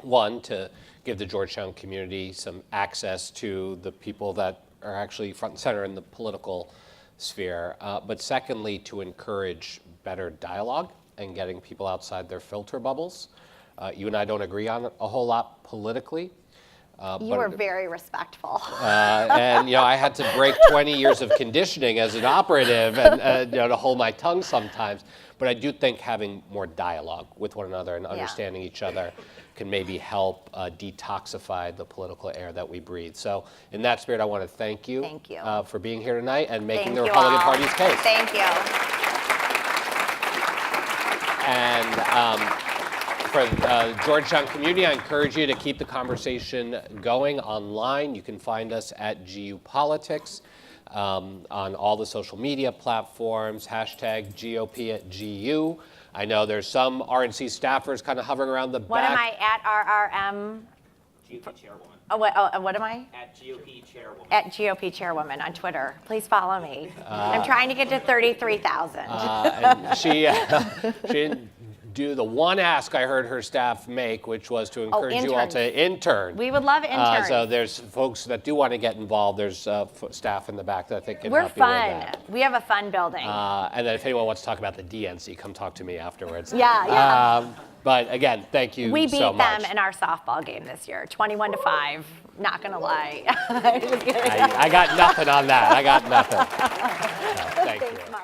one, to give the Georgetown community some access to the people that are actually front and center in the political sphere, but secondly, to encourage better dialogue and getting people outside their filter bubbles. You and I don't agree on a whole lot politically. You were very respectful. And, you know, I had to break 20 years of conditioning as an operative and you know, to hold my tongue sometimes. But I do think having more dialogue with one another and understanding each other can maybe help detoxify the political air that we breathe. So in that spirit, I want to thank you, for being here tonight and making the Republican Party's case. Thank you. And for the Georgetown community, I encourage you to keep the conversation going online. You can find us at GU Politics on all the social media platforms, hashtag GOP at GU. I know there's some RNC staffers kind of hovering around the What back. am I at RRM? GOP chairwoman. What am I? At GOP chairwoman. At GOP chairwoman on Twitter. Please follow me. I'm trying to get to 33,000. And she didn't do the one ask I heard her staff make, which was to encourage you all to intern. We would love interns. So there's folks that do want to get involved. There's staff in the back that I think can We're help you with fun. that. We have a fun building. And then if anyone wants to talk about the DNC, come talk to me afterwards. Yeah. But again, thank you We beat so much. them in our softball game this year, 21-5. Not gonna lie. I got nothing on that. I got nothing. Thank you.